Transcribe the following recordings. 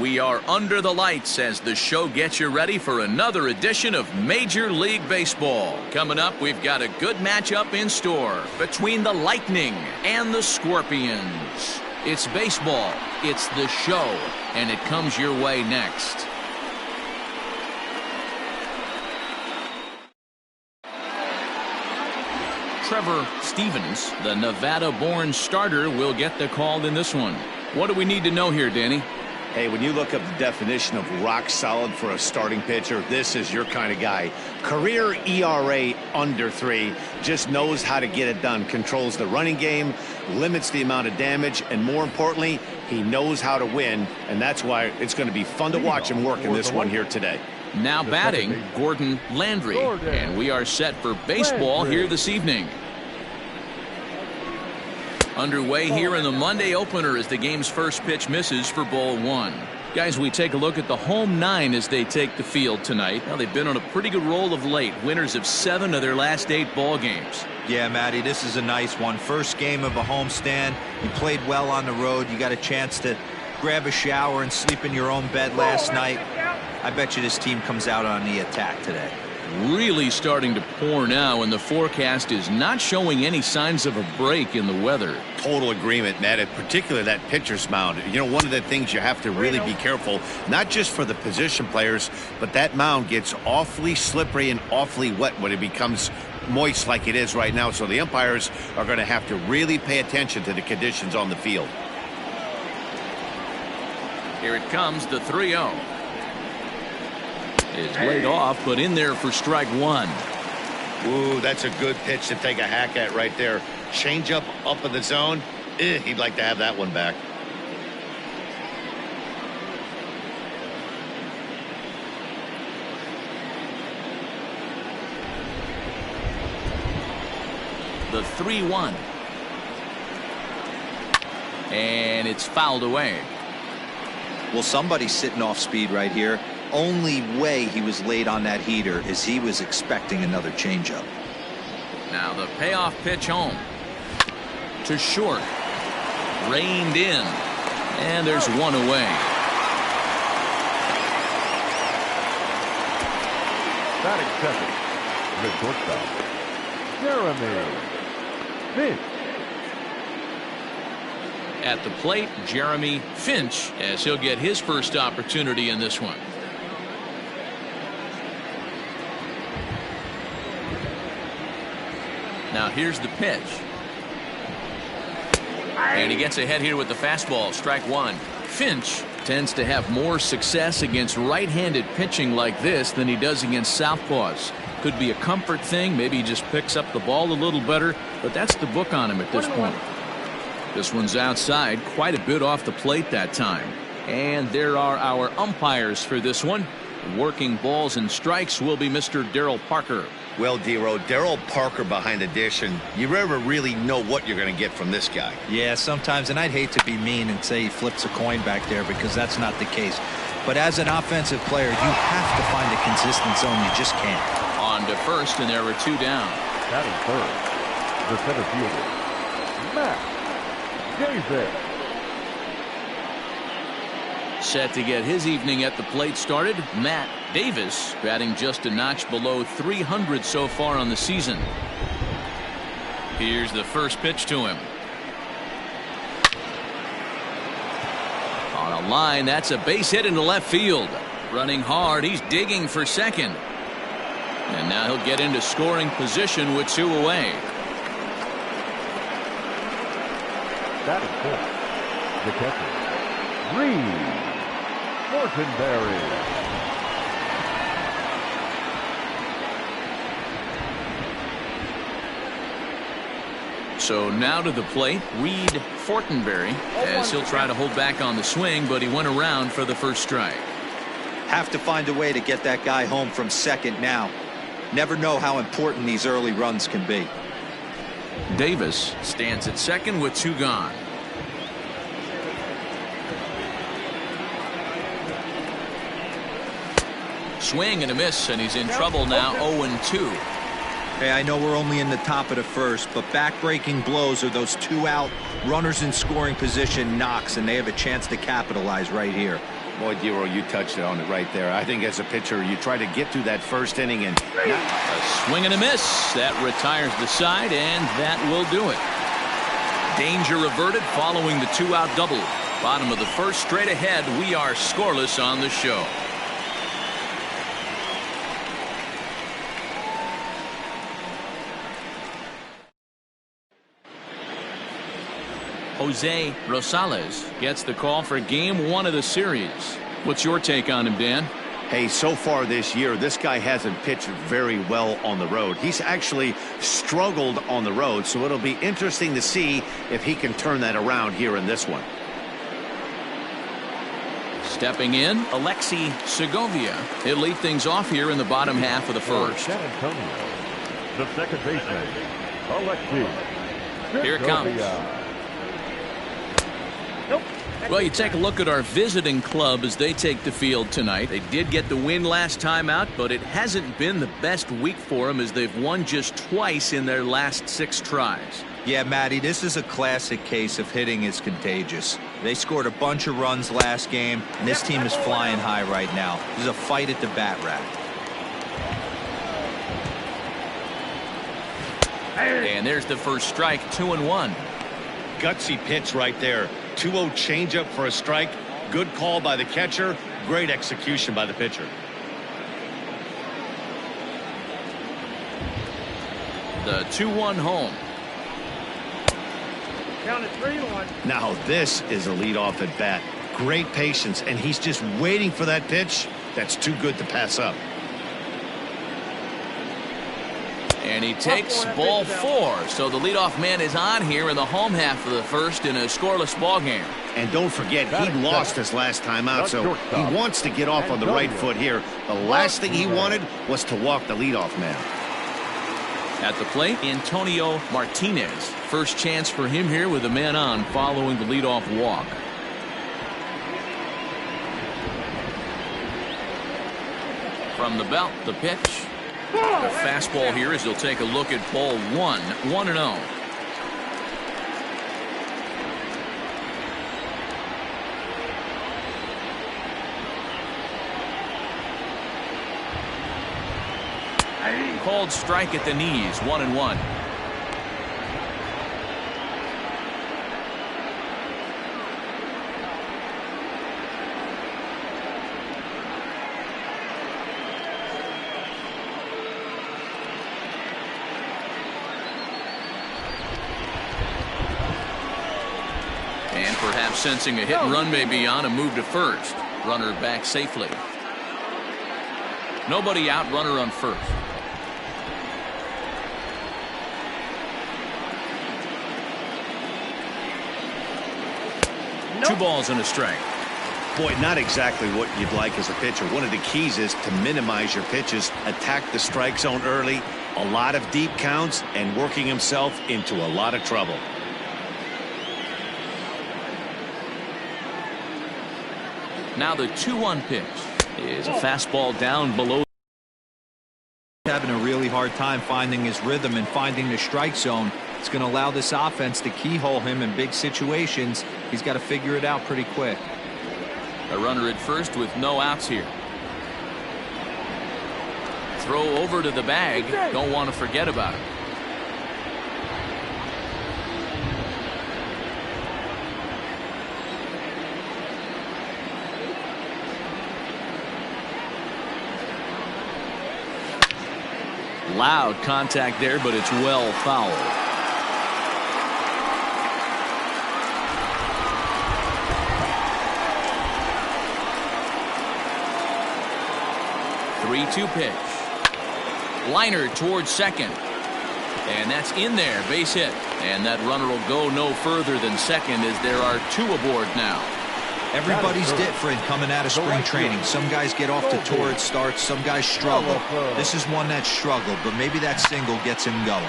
We are under the lights as the show gets you ready for another edition of Major League Baseball. Coming up, we've got a good matchup in store between the Lightning and the Scorpions. It's baseball, it's the show, and it comes your way next. Trevor Stevens, the Nevada-born starter, will get the call in this one. What do we need to know here, Danny? Hey, when you look up the definition of rock solid for a starting pitcher, this is your kind of guy. Career ERA under 3, just knows how to get it done, controls the running game, limits the amount of damage, and more importantly, he knows how to win, and that's why it's going to be fun to watch him work in this one here today. Now batting, Gordon Landry, and we are set for baseball here this evening. Underway here in the Monday opener as the game's first pitch misses for ball 1. Guys, we take a look at the home 9 as they take the field tonight. Now, they've been on a pretty good roll of late, winners of 7 of their last 8 ball games. Yeah, Matty, this is a nice one. First game of a homestand. You played well on the road. You got a chance to grab a shower and sleep in your own bed last night. I bet you this team comes out on the attack today. Really starting to pour now, and the forecast is not showing any signs of a break in the weather. Total agreement, Matt, in particular that pitcher's mound. You know, one of the things you have to really be careful, not just for the position players, but that mound gets awfully slippery and awfully wet when it becomes moist like it is right now. So the umpires are going to have to really pay attention to the conditions on the field. Here it comes, the 3-0. Is laid off, but in there for strike 1. Ooh, that's a good pitch to take a hack at right there. Change up in the zone. He'd like to have that one back. The 3-1. And it's fouled away. Well, somebody's sitting off speed right here. Only way he was late on that heater is he was expecting another changeup. Now the payoff pitch home to short, reined in, and there's one away. Batting second, the shortstop, Jeremy Finch. At the plate, Jeremy Finch, as he'll get his first opportunity in this one. Now here's the pitch. And he gets ahead here with the fastball, strike 1. Finch tends to have more success against right-handed pitching like this than he does against southpaws. Could be a comfort thing, maybe he just picks up the ball a little better, but that's the book on him at this point. This one's outside, quite a bit off the plate that time. And there are our umpires for this one. Working balls and strikes will be Mr. Darryl Parker. Well, D-Row, Darryl Parker behind the dish, and you never really know what you're going to get from this guy. Yeah, sometimes, and I'd hate to be mean and say he flips a coin back there because that's not the case. But as an offensive player, you have to find a consistent zone. You just can't. On to first, and there are 2 down. Batting third, the center fielder, Matt Davis. Set to get his evening at the plate started, Matt Davis, batting just a notch below 300 so far on the season. Here's the first pitch to him. On a line, that's a base hit into left field. Running hard, he's digging for second. And now he'll get into scoring position with 2 away. Batting fourth, the catcher, Reed Fortenberry. So now to the plate, Reed Fortenberry, as he'll try to hold back on the swing, but he went around for the first strike. Have to find a way to get that guy home from second now. Never know how important these early runs can be. Davis stands at second with 2 gone. Swing and a miss, and he's in trouble now. 0-2. Hey, I know we're only in the top of the first, but back-breaking blows are those 2 out runners in scoring position knocks, and they have a chance to capitalize right here. Boy, Dero, you touched on it right there. I think as a pitcher, you try to get through that first inning and... A swing and a miss. That retires the side, and that will do it. Danger averted following the two-out double. Bottom of the first, straight ahead. We are scoreless on the show. Jose Rosales gets the call for game one of the series. What's your take on him, Dan? Hey, so far this year, this guy hasn't pitched very well on the road. He's actually struggled on the road, so it'll be interesting to see if he can turn that around here in this one. Stepping in, Alexi Segovia. He'll lead things off here in the bottom half of the first. San Antonio, the second baseman, Alexi. Here it comes. Well, you take a look at our visiting club as they take the field tonight. They did get the win last time out, but it hasn't been the best week for them as they've won just twice in their last 6 tries. Yeah, Matty, this is a classic case of hitting is contagious. They scored a bunch of runs last game, and this team is flying high right now. There's a fight at the bat rack. And there's the first strike, 2-1. Gutsy pitch right there. 2-0 changeup for a strike. Good call by the catcher. Great execution by the pitcher. The 2-1 home. Count it 3-1. Now this is a leadoff at bat. Great patience, and he's just waiting for that pitch. That's too good to pass up. And he takes ball 4. So the leadoff man is on here in the home half of the first in a scoreless ball game. And don't forget, he lost his last time out, so he wants to get off on the right foot here. The last thing he wanted was to walk the leadoff man. At the plate, Antonio Martinez. First chance for him here with a man on following the leadoff walk. From the belt, the pitch. The fastball here as he'll take a look at ball 1, 1-0. Called strike at the knees, 1-1. And perhaps sensing a hit and run may be on, a move to first. Runner back safely. Nobody out, runner on first. Nope. 2 balls and a strike. Boy, not exactly what you'd like as a pitcher. One of the keys is to minimize your pitches, attack the strike zone early, a lot of deep counts, and working himself into a lot of trouble. Now the 2-1 pitch is a fastball down below. Having a really hard time finding his rhythm and finding the strike zone. It's going to allow this offense to keyhole him in big situations. He's got to figure it out pretty quick. A runner at first with no outs here. Throw over to the bag. Don't want to forget about it. Loud contact there, but it's well fouled. Three-two pitch. Liner towards second. And that's in there, base hit. And that runner will go no further than second as there are 2 aboard now. Everybody's different coming out of spring training. Some guys get off to torrid starts. Some guys struggle. This is one that struggled, but maybe that single gets him going.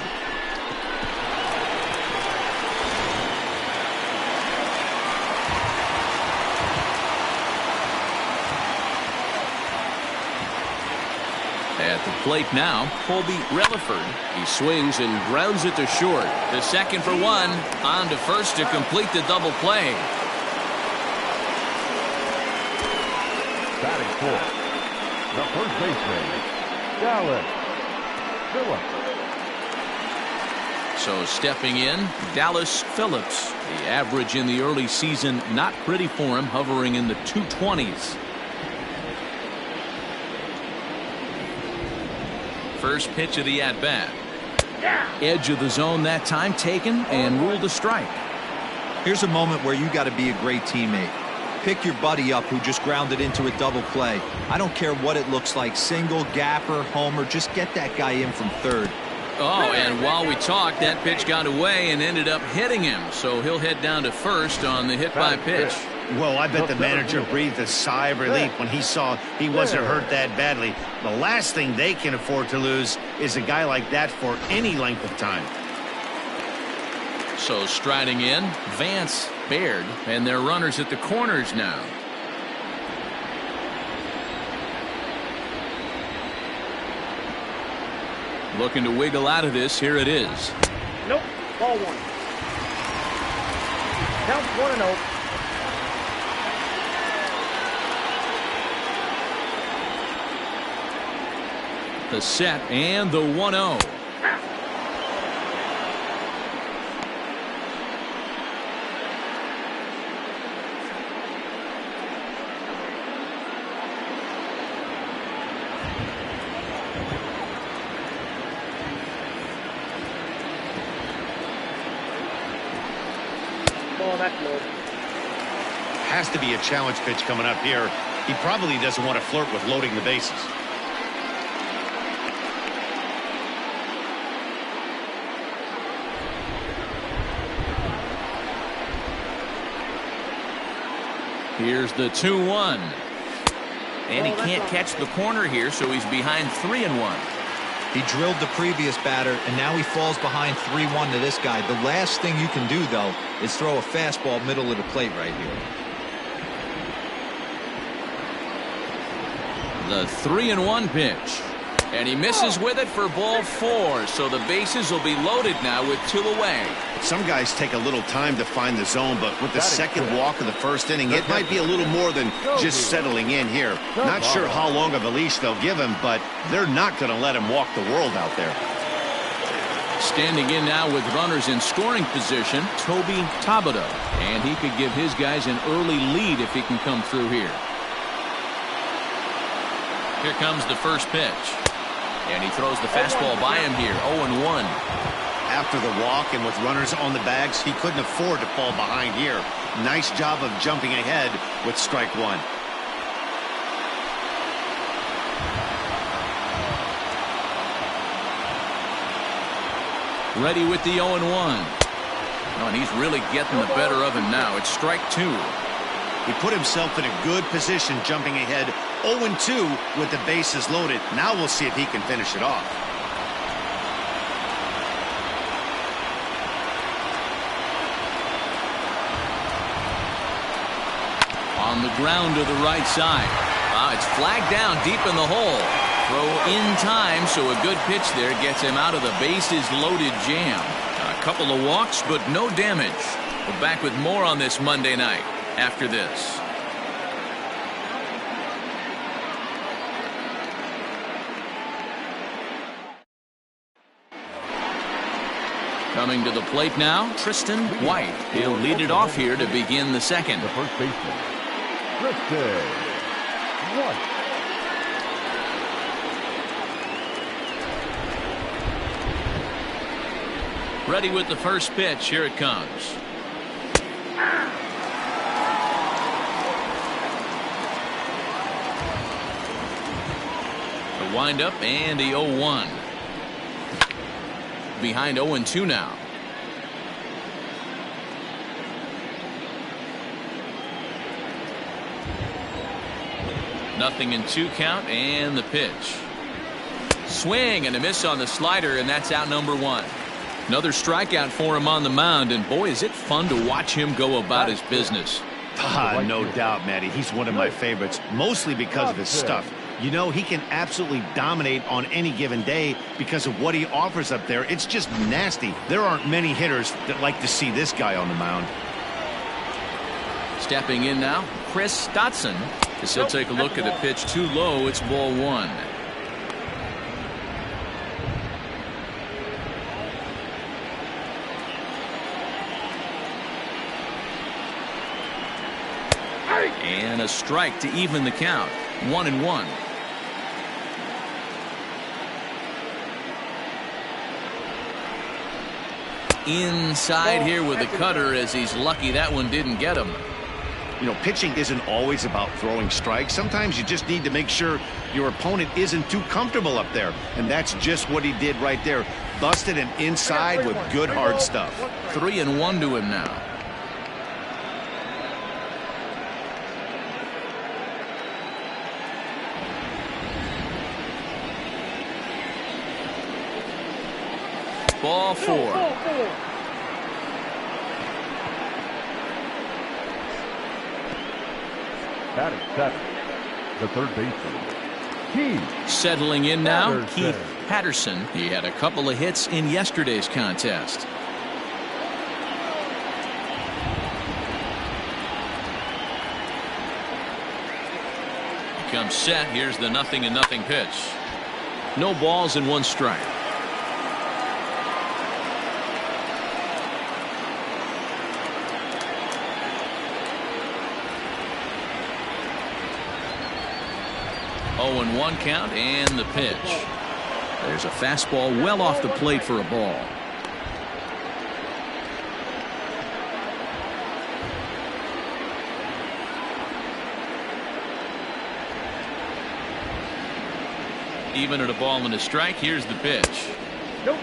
At the plate now, Colby Relaford. He swings and grounds it to short. The second for 1. On to first to complete the double play. 4, the first baseman, Dallas Phillips. So stepping in, Dallas Phillips. The average in the early season not pretty for him, hovering in the 220s. First pitch of the at-bat. Edge of the zone that time taken and ruled a strike. Here's a moment where you got to be a great teammate. Pick your buddy up who just grounded into a double play. I don't care what it looks like, single, gapper, homer, just get that guy in from third. Oh, and while we talked, that pitch got away and ended up hitting him. So he'll head down to first on the hit by pitch. Well, I bet the manager breathed a sigh of relief when he saw he wasn't hurt that badly. The last thing they can afford to lose is a guy like that for any length of time. So striding in, Vance, Baird, and their runners at the corners now. Looking to wiggle out of this. Here it is. Nope. Ball 1. Count 1-0. The set and the 1-0. Has to be a challenge pitch coming up here. He probably doesn't want to flirt with loading the bases. Here's the 2-1. And he can't catch the corner here, so he's behind 3-1. He drilled the previous batter, and now he falls behind 3-1 to this guy. The last thing you can do, though, is throw a fastball middle of the plate right here. The 3-1 pitch. And he misses with it for ball 4. So the bases will be loaded now with 2 away. Some guys take a little time to find the zone, but with the second walk of the first inning, it might be a little more than just settling in here. Not sure how long of a leash they'll give him, but they're not going to let him walk the world out there. Standing in now with runners in scoring position, Toby Tabata. And he could give his guys an early lead if he can come through here. Here comes the first pitch. And he throws the fastball by him here. 0-1. After the walk and with runners on the bags, he couldn't afford to fall behind here. Nice job of jumping ahead with strike 1. Ready with the 0-1. Oh, and he's really getting the better of him now. It's strike 2. He put himself in a good position jumping ahead 0-2 with the bases loaded. Now we'll see if he can finish it off. On the ground to the right side. It's flagged down deep in the hole. Throw in time, so a good pitch there gets him out of the bases loaded jam. A couple of walks, but no damage. We're back with more on this Monday night after this. Coming to the plate now, Tristan White. He'll lead it off here to begin the second. The first baseman, Tristan White. Ready with the first pitch. Here it comes. The windup and the 0-1. Behind 0-2 now. Nothing in 2 count and the pitch. Swing and a miss on the slider, and that's out number 1. Another strikeout for him on the mound, and boy, is it fun to watch him go about his business. No doubt, Matty. He's one of my favorites, mostly because of his stuff. You know, he can absolutely dominate on any given day because of what he offers up there. It's just nasty. There aren't many hitters that like to see this guy on the mound. Stepping in now, Chris Dotson. As he'll take a look at a pitch too low, it's ball one. And a strike to even the count. 1-1. Inside here with a cutter, as he's lucky that one didn't get him. You know, pitching isn't always about throwing strikes. Sometimes you just need to make sure your opponent isn't too comfortable up there. And that's just what he did right there. Busted him inside with good hard stuff. 3-1 to him now. Ball four. Batting seven, the third baseman, Keith. Settling in now, Patterson. Keith Patterson. He had a couple of hits in yesterday's contest. He comes set. Here's the 0-0 pitch. No balls and one strike. Oh, and 1 count and the pitch. There's a fastball well off the plate for a ball. Even at a ball and a strike, here's the pitch. Nope,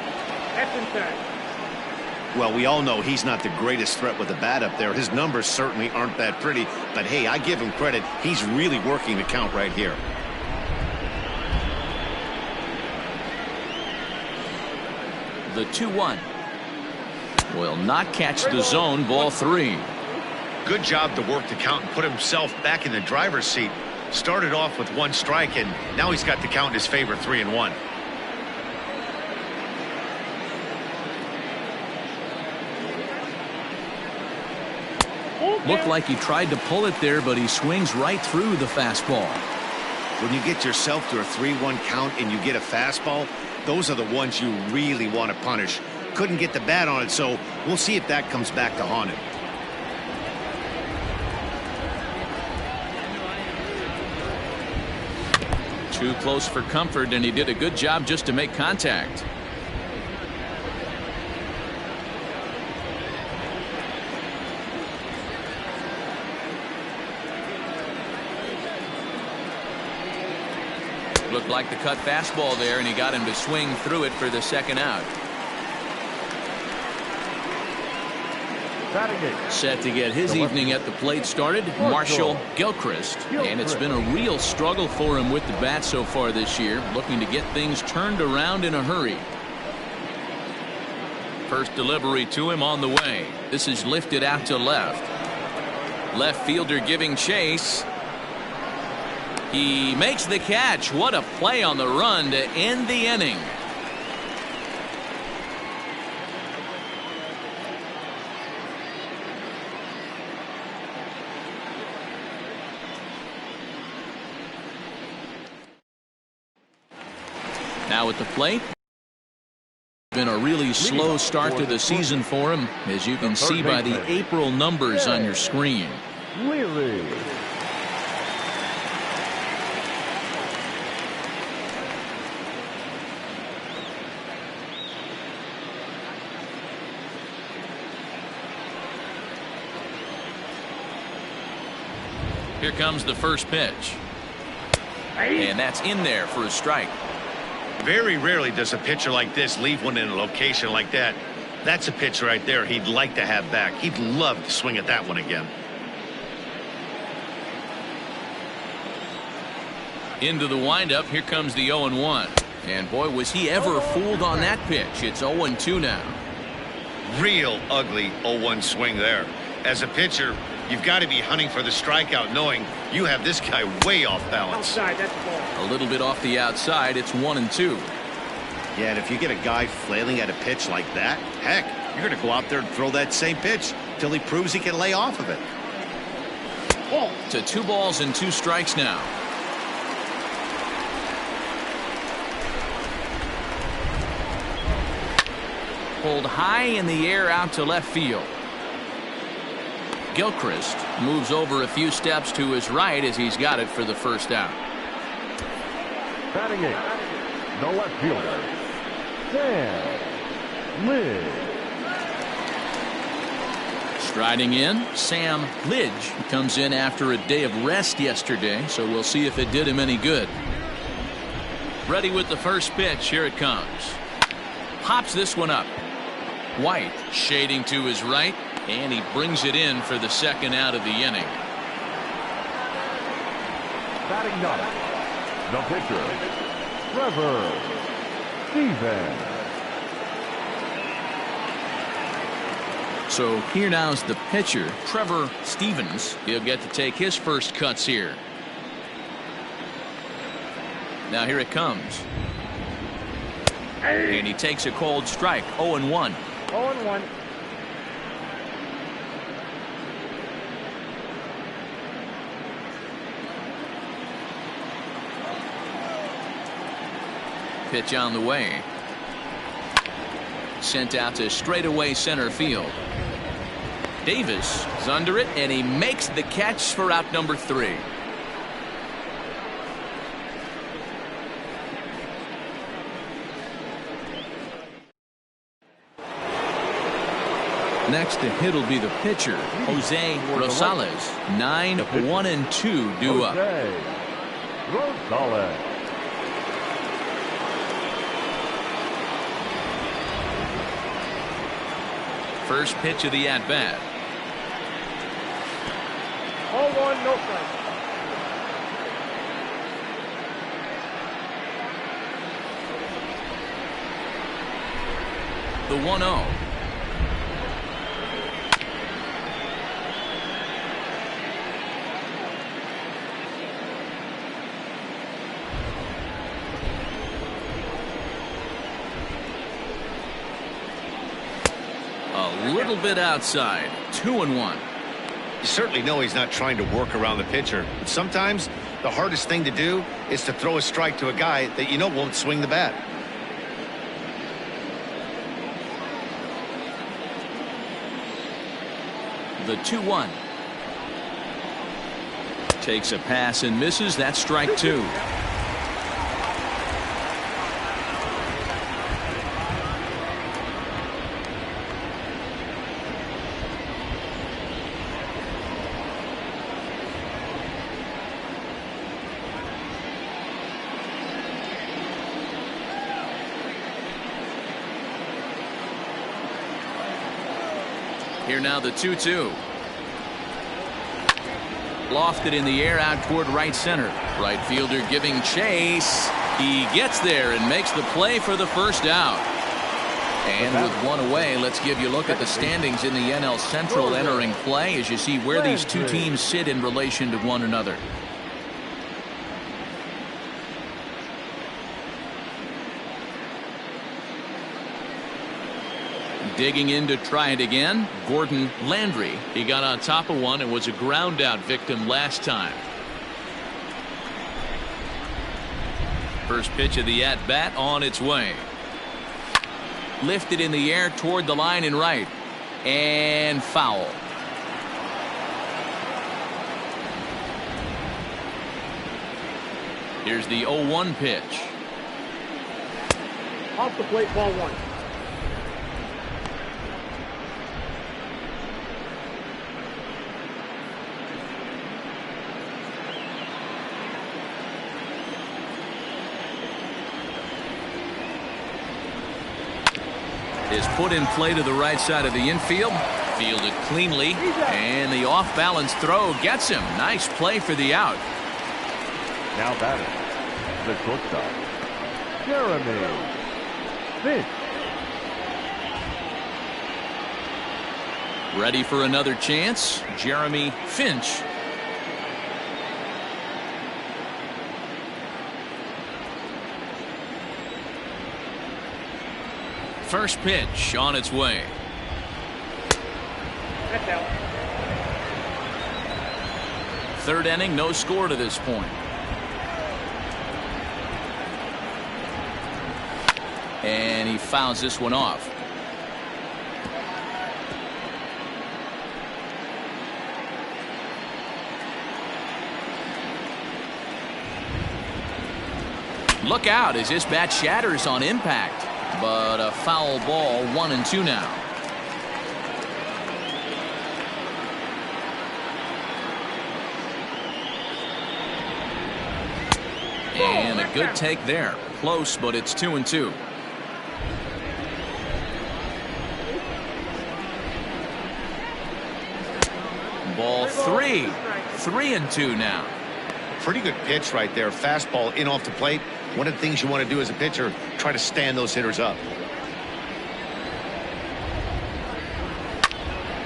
that's inside. Well, we all know he's not the greatest threat with the bat up there. His numbers certainly aren't that pretty. But, hey, I give him credit. He's really working the count right here. The 2-1 will not catch the zone. Ball 3. Good job to work the count and put himself back in the driver's seat. Started off with 1 strike, and now he's got the count in his favor, 3-1. Looked like he tried to pull it there, but he swings right through the fastball. When you get yourself to a 3-1 count and you get a fastball, those are the ones you really want to punish. Couldn't get the bat on it, so we'll see if that comes back to haunt him. Too close for comfort, and he did a good job just to make contact. Looked like the cut fastball there, and he got him to swing through it for the 2nd out. Set to get his evening at the plate started, Marshall Gilchrist. And it's been a real struggle for him with the bat so far this year, looking to get things turned around in a hurry. First delivery to him on the way. This is lifted out to left. Left fielder giving chase. He makes the catch. What a play on the run to end the inning. Now at the plate. Been a really slow start to the season for him, as you can see by the April numbers on your screen. Leary. Here comes the first pitch. And that's in there for a strike. Very rarely does a pitcher like this leave one in a location like that. That's a pitch right there he'd like to have back. He'd love to swing at that one again. Into the windup. Here comes the 0-1. And boy, was he ever fooled on that pitch. It's 0-2 now. Real ugly 0-1 swing there. As a pitcher, you've got to be hunting for the strikeout, knowing you have this guy way off balance. Outside, that's ball. A little bit off the outside. It's 1-2. Yeah, and if you get a guy flailing at a pitch like that, heck, you're going to go out there and throw that same pitch till he proves he can lay off of it. Ball. To 2 balls and 2 strikes now. Pulled high in the air out to left field. Gilchrist moves over a few steps to his right as he's got it for the first out. Batting 8, the left fielder, Sam Lidge. Striding in, Sam Lidge comes in after a day of rest yesterday, so we'll see if it did him any good. Ready with the first pitch. Here it comes. Pops this one up. White shading to his right, and he brings it in for the second out of the inning. Batting 9, the pitcher, Trevor Stevens. So here now's the pitcher, Trevor Stevens. He'll get to take his first cuts here. Now here it comes. And he takes a cold strike. 0-1. 0-1. Pitch on the way. Sent out to straightaway center field. Davis is under it, and he makes the catch for out number 3. Next to hit will be the pitcher, Jose Rosales. 9-1-2 due up. Rosales. First pitch of the at-bat. 0-1, no strike. The 1-0. A little bit outside. 2-1. You certainly know he's not trying to work around the pitcher, but sometimes the hardest thing to do is to throw a strike to a guy that you know won't swing the bat. The 2-1. Takes a pass and misses. That's strike 2. Here now the 2-2. Lofted in the air out toward right center. Right fielder giving chase. He gets there and makes the play for the first out. And with one away, let's give you a look at the standings in the NL Central entering play as you see where these two teams sit in relation to one another. Digging in to try it again, Gordon Landry. He got on top of one and was a ground out victim last time. First pitch of the at bat on its way. Lifted in the air toward the line and right, and foul. Here's the 0-1 pitch. Off the plate, ball 1. Is put in play to the right side of the infield. Fielded cleanly, and the off-balance throw gets him. Nice play for the out. Now batting, the shortstop, Jeremy Finch. Ready for another chance, Jeremy Finch. First pitch on its way. That's out. Third inning, no score to this point. And he fouls this one off. Look out as this bat shatters on impact. But a foul ball, 1-2 now. And a good take there. Close, but it's 2-2. Ball 3. 3-2 now. Pretty good pitch right there. Fastball in off the plate. One of the things you want to do as a pitcher, try to stand those hitters up.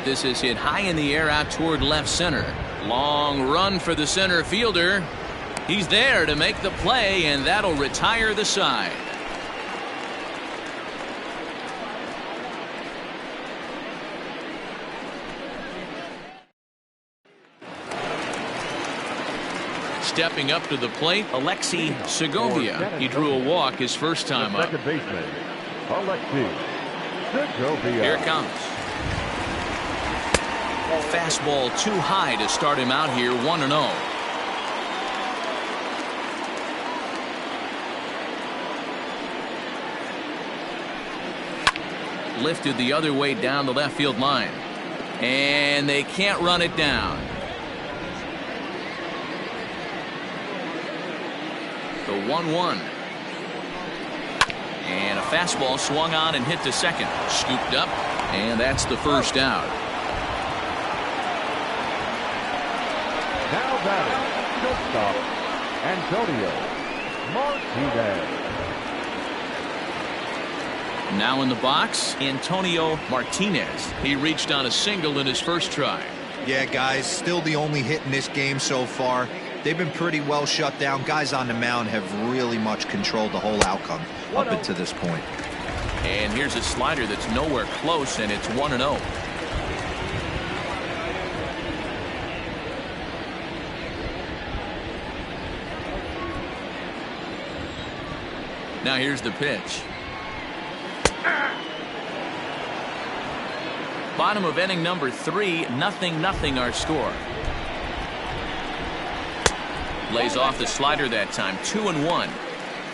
This is hit high in the air out toward left center. Long run for the center fielder. He's there to make the play, and that'll retire the side. Stepping up to the plate, Alexei Segovia. He drew a walk his first time up. Second baseman, Alexei Segovia. Here it comes. Fastball too high to start him out here, 1-0. Lifted the other way down the left field line. And they can't run it down. The 1-1. And a fastball swung on and hit to second. Scooped up, and that's the first out. Now batting, shortstop, Antonio Martinez. Now in the box, Antonio Martinez. He reached on a single in his first try. Yeah, guys, still the only hit in this game so far. They've been pretty well shut down. Guys on the mound have really much controlled the whole outcome up until this point. And here's a slider that's nowhere close, and it's 1-0. Now here's the pitch. Bottom of inning number 3, 0-0 our score. Lays off the slider that time, 2-1.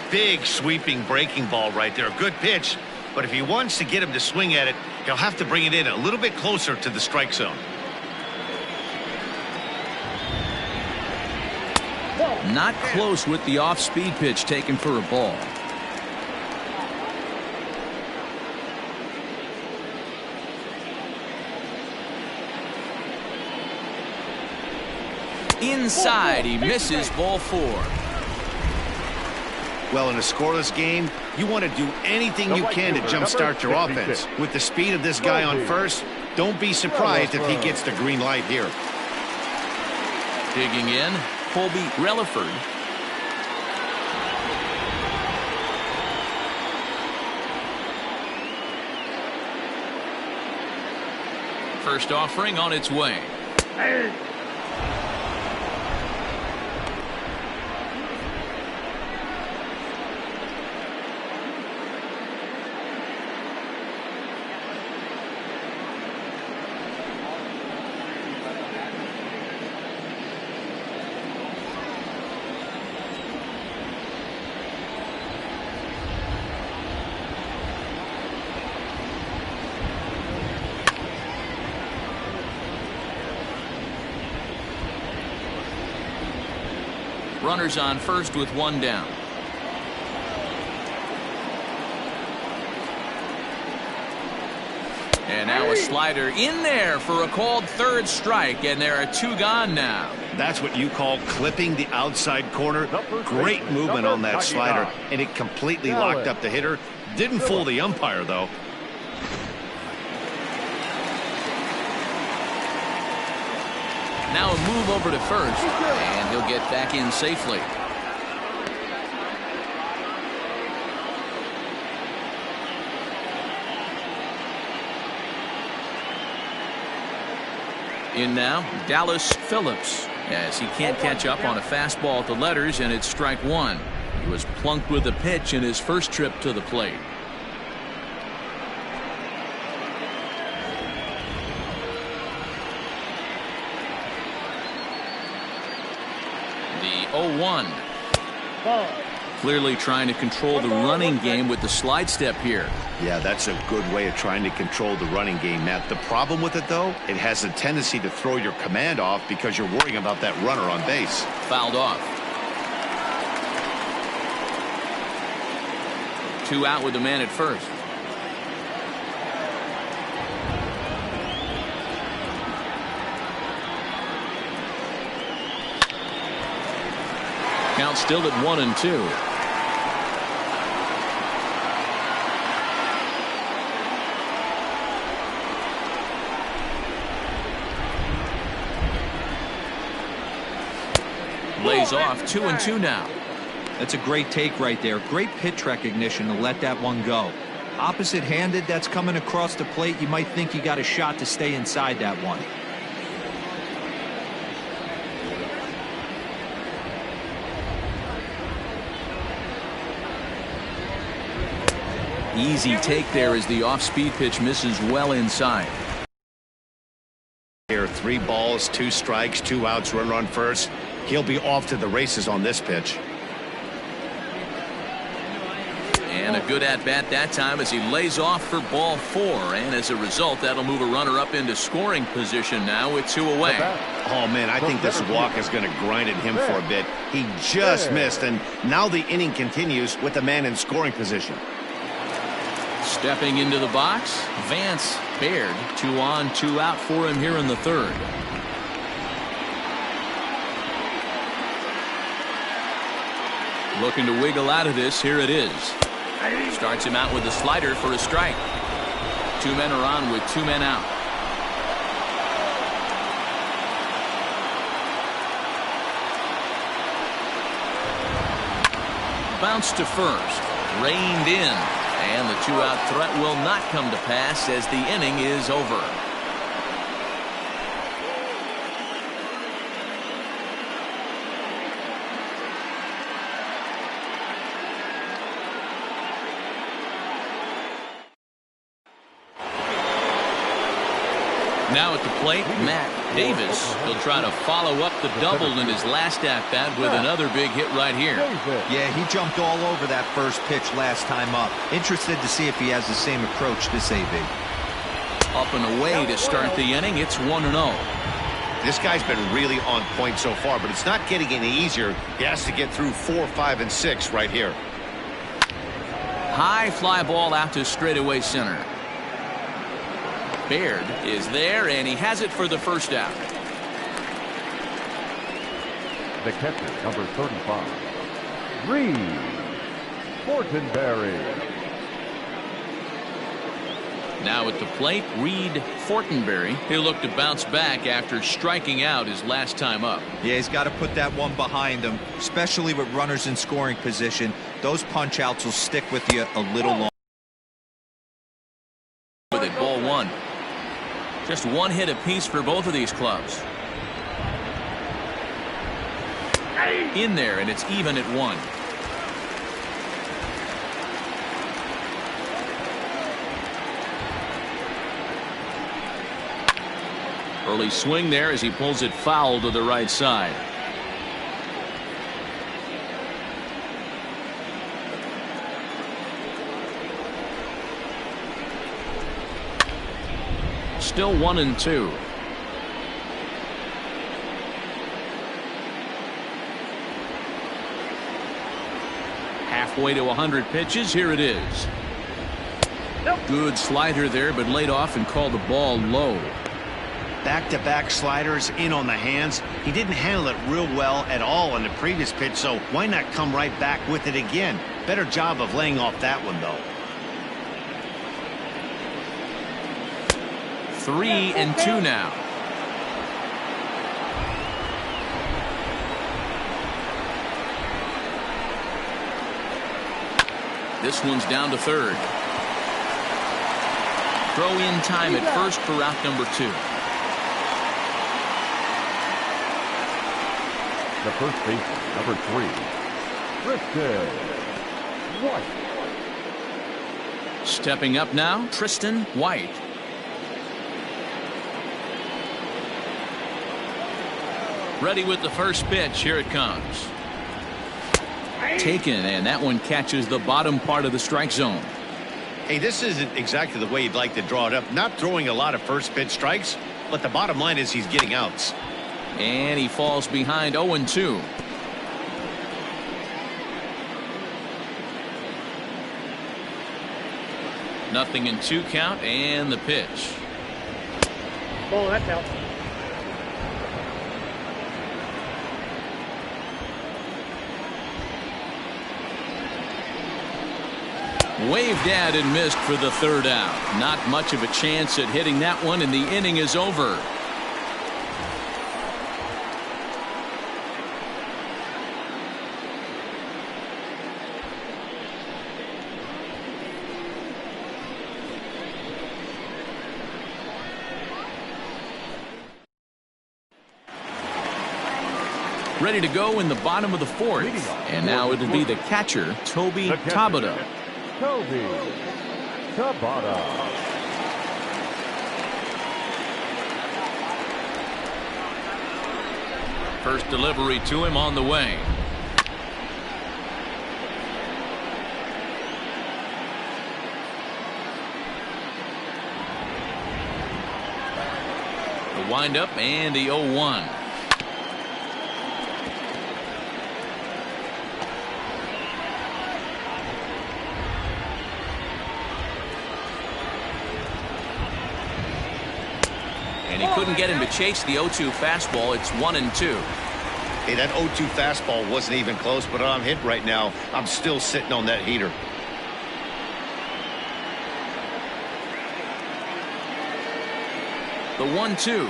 Big sweeping breaking ball right there. Good pitch, but if he wants to get him to swing at it, he'll have to bring it in a little bit closer to the strike zone. Not close with the off-speed pitch taken for a ball. Inside, he misses, ball 4. Well, in a scoreless game, you want to do anything you can to jumpstart your offense. With the speed of this guy on first, don't be surprised if he gets the green light here. Digging in, Colby Relaford. First offering on its way. Runners on first with 1 down. And now a slider in there for a called third strike, and there are 2 gone now. That's what you call clipping the outside corner. Great movement on that slider, and it completely locked up the hitter. Didn't fool the umpire, though. Now a move over to first, and he'll get back in safely. In now, Dallas Phillips. as he can't catch up on a fastball at the letters, and it's strike one. He was plunked with a pitch in his first trip to the plate. The 0-1. Clearly trying to control the running game with the slide step here. Yeah, that's a good way of trying to control the running game, Matt. The problem with it, though, it has a tendency to throw your command off because you're worrying about that runner on base. Fouled off. 2 out with the man at first. Count still at 1-2. Lays off. 2-2 now. That's a great take right there. Great pitch recognition to let that one go. Opposite handed, that's coming across the plate. You might think you got a shot to stay inside that one. Easy take there as the off-speed pitch misses well inside. Here, 3 balls, 2 strikes, 2 outs, runner on first. He'll be off to the races on this pitch. And a good at-bat that time as he lays off for ball 4. And as a result, that'll move a runner up into scoring position now with 2 away. Oh, man, I think this walk is going to grind at him for a bit. He just missed, and now the inning continues with the man in scoring position. Stepping into the box, Vance Baird. 2 on, 2 out for him here in the third. Looking to wiggle out of this. Here it is. Starts him out with a slider for a strike. 2 men are on with 2 men out. Bounce to first. Reined in. And the 2-out threat will not come to pass as the inning is over. Now at the plate, Matt Davis. He'll try to follow up the double in his last at-bat with another big hit right here. Yeah, he jumped all over that first pitch last time up. Interested to see if he has the same approach this AB. Up and away to start the inning. It's 1-0. This guy's been really on point so far, but it's not getting any easier. He has to get through 4, 5, and 6 right here. High fly ball out to straightaway center. Baird is there, and he has it for the first out. The catcher, number 35, Reed Fortenberry. Now at the plate, Reed Fortenberry. He'll look to bounce back after striking out his last time up. Yeah, he's got to put that one behind him, especially with runners in scoring position. Those punch outs will stick with you a little longer. With it, ball 1. Just 1 hit apiece for both of these clubs. In there, and it's even at 1. Early swing there as he pulls it foul to the right side. Still 1-2. Halfway to 100 pitches. Here it is. Good slider there, but laid off and called the ball low. Back-to-back sliders in on the hands. He didn't handle it real well at all on the previous pitch, so why not come right back with it again? Better job of laying off that one, though. 3-2 now. This one's down to third. Throw in time at first for out number 2. The first baseman, number 3, Tristan White. Stepping up now, Tristan White. Ready with the first pitch. Here it comes. Taken, and that one catches the bottom part of the strike zone. Hey, this isn't exactly the way you'd like to draw it up. Not throwing a lot of first pitch strikes, but the bottom line is he's getting outs. And he falls behind 0-2. Nothing in 2 count, and the pitch. Ball, that's out. Waved at and missed for the 3rd out. Not much of a chance at hitting that one, and the inning is over. Ready to go in the bottom of the 4th. And now it'll be the catcher, Toby Tabata. Toby Tabata. First delivery to him on the way. The windup and the 0-1. And he couldn't get him to chase the 0-2 fastball. It's 1-2. Hey, that 0-2 fastball wasn't even close, but I'm hit right now. I'm still sitting on that heater. The 1-2.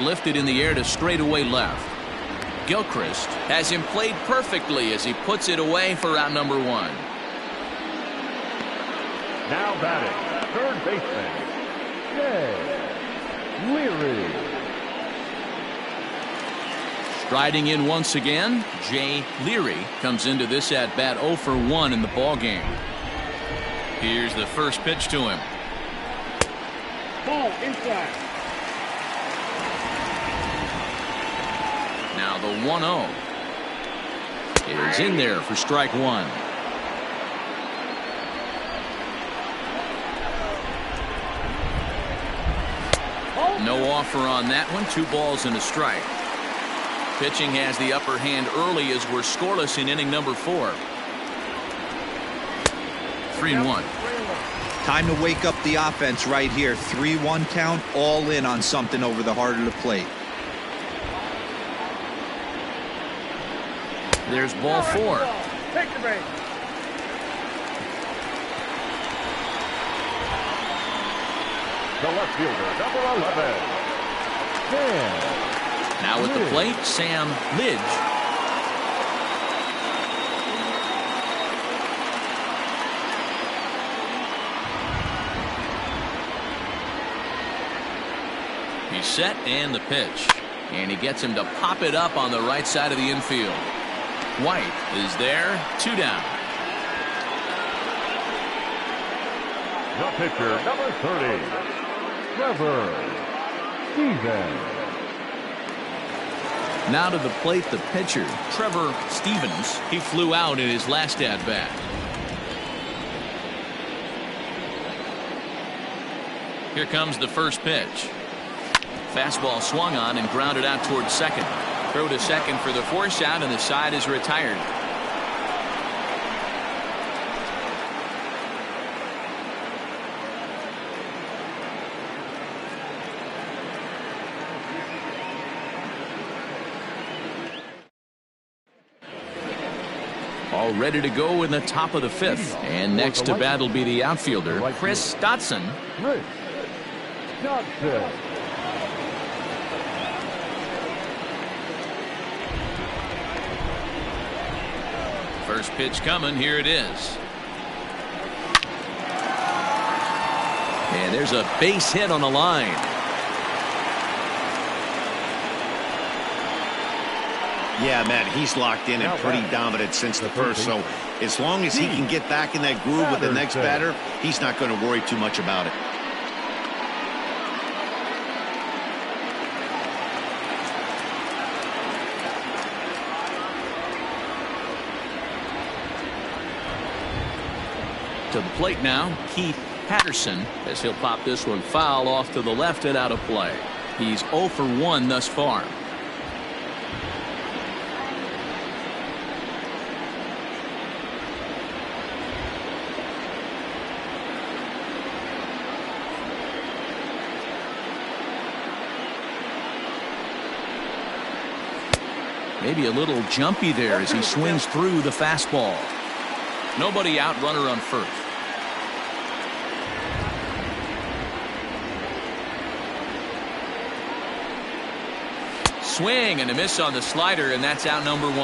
Lifted in the air to straightaway left. Gilchrist has him played perfectly as he puts it away for out number 1. Now batting, third baseman, Jay Leary. Striding in once again, Jay Leary comes into this at bat 0 for 1 in the ball game. Here's the first pitch to him. Ball inside. Now the 1-0 is in there for strike 1. No offer on that one. 2 balls and a strike. Pitching has the upper hand early as we're scoreless in inning number 4. 3-1. Time to wake up the offense right here. 3-1 count, all in on something over the heart of the plate. There's ball 4. Take the base. The left fielder, number 11, Sam. Now at the plate, Sam Lidge. He's set and the pitch. And he gets him to pop it up on the right side of the infield. White is there, 2 down. The pitcher, number 30, Trevor Stevens. Now to the plate, the pitcher, Trevor Stevens. He flew out in his last at-bat. Here comes the first pitch. Fastball swung on and grounded out towards second. Throw to second for the force out, and the side is retired. All ready to go in the top of the 5th. And next to bat will be the outfielder, Chris Dotson. Chris Dotson. First pitch coming. Here it is. And there's a base hit on the line. Yeah, Matt, he's locked in and pretty dominant since the first. So as long as he can get back in that groove with the next batter, he's not going to worry too much about it. To the plate now, Patterson, as he'll pop this one foul off to the left and out of play. He's 0 for 1 thus far. Maybe a little jumpy there as he swings through the fastball. Nobody out, runner on first. Swing and a miss on the slider, and that's out number 1.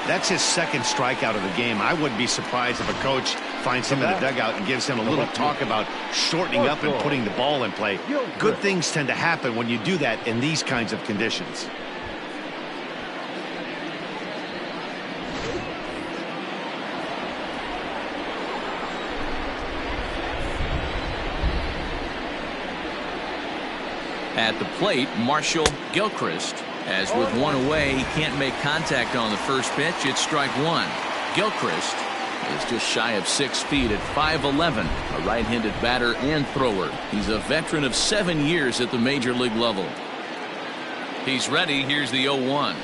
That's his second strikeout of the game. I wouldn't be surprised if a coach finds him in the dugout and gives him a little talk about shortening up and putting the ball in play. Good things tend to happen when you do that in these kinds of conditions. At the plate, Marshall Gilchrist, as with one away, he can't make contact on the first pitch. It's strike 1. Gilchrist is just shy of 6 feet at 5'11", a right-handed batter and thrower. He's a veteran of 7 years at the major league level. He's ready. Here's the 0-1.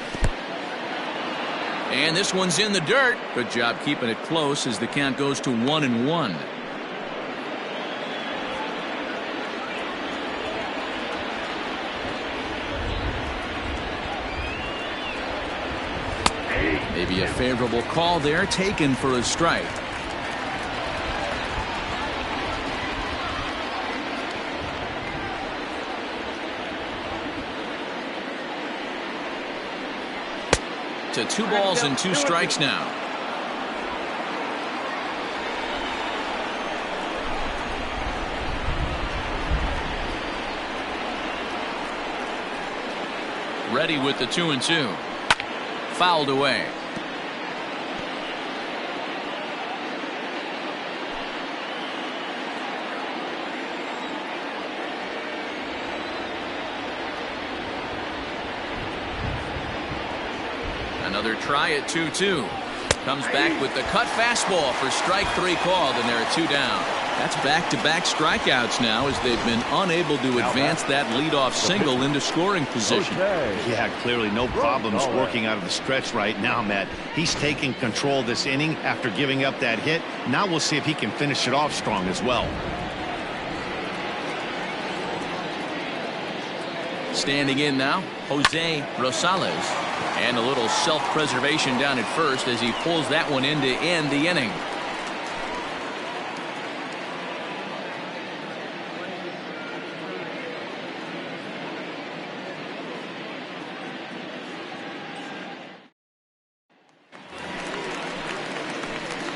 And this one's in the dirt. Good job keeping it close as the count goes to 1-1. Maybe a favorable call there, taken for a strike. To 2 balls and 2 strikes now. Ready with the 2-2. Fouled away. Another try at 2-2. Comes back with the cut fastball for strike 3 called, and there are 2 down. That's back-to-back strikeouts now as they've been unable to advance that leadoff single into scoring position. Yeah, clearly no problems working out of the stretch right now, Matt. He's taking control of this inning after giving up that hit. Now we'll see if he can finish it off strong as well. Standing in now, Rosales. And a little self-preservation down at first as he pulls that one in to end the inning.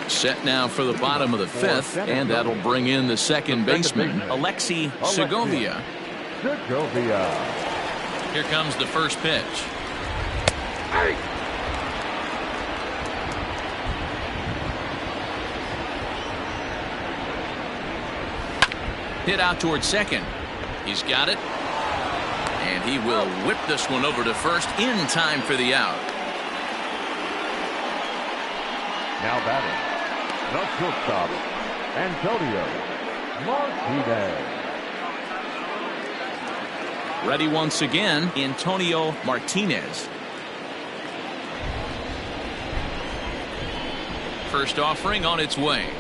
Set now for the bottom of the 5th, and that'll bring in the second baseman, Alexi Segovia. Here comes the first pitch. Hit out towards second. He's got it. And he will whip this one over to first in time for the out. Now batting, the shortstop, Antonio Martinez. Ready once again, Antonio Martinez. First offering on its way.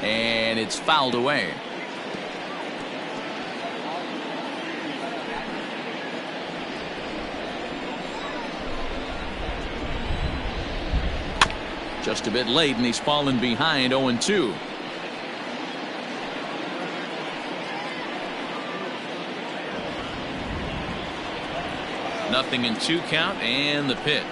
And it's fouled away. Just a bit late, and he's fallen behind 0-2. Nothing in 2 count, and the pitch.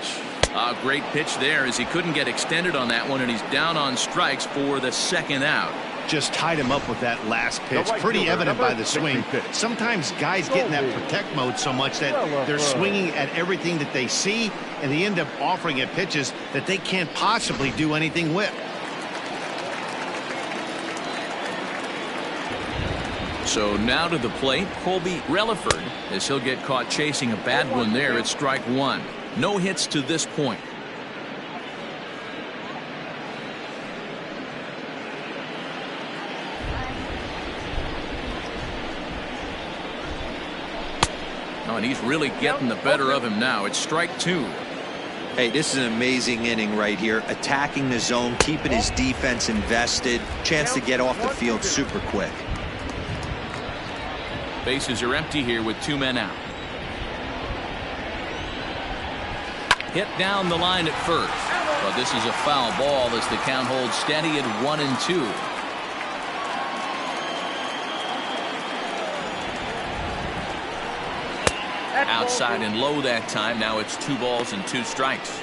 A great pitch there as he couldn't get extended on that one, and he's down on strikes for the second out. just tied him up with that last pitch. Pretty evident by the swing. Sometimes guys get in that protect mode so much that they're swinging at everything that they see, and they end up offering at pitches that they can't possibly do anything with. So now to the plate, Colby Relaford, as he'll get caught chasing a bad one there at strike one. No hits to this point. Oh, and he's really getting the better of him now. It's strike two. Hey, this is an amazing inning right here. Attacking the zone, keeping his defense invested. Chance to get off the field super quick. Bases are empty here with 2 men out. Hit down the line at first. But this is a foul ball as the count holds steady at 1-2. Outside and low that time. Now it's 2 balls and 2 strikes.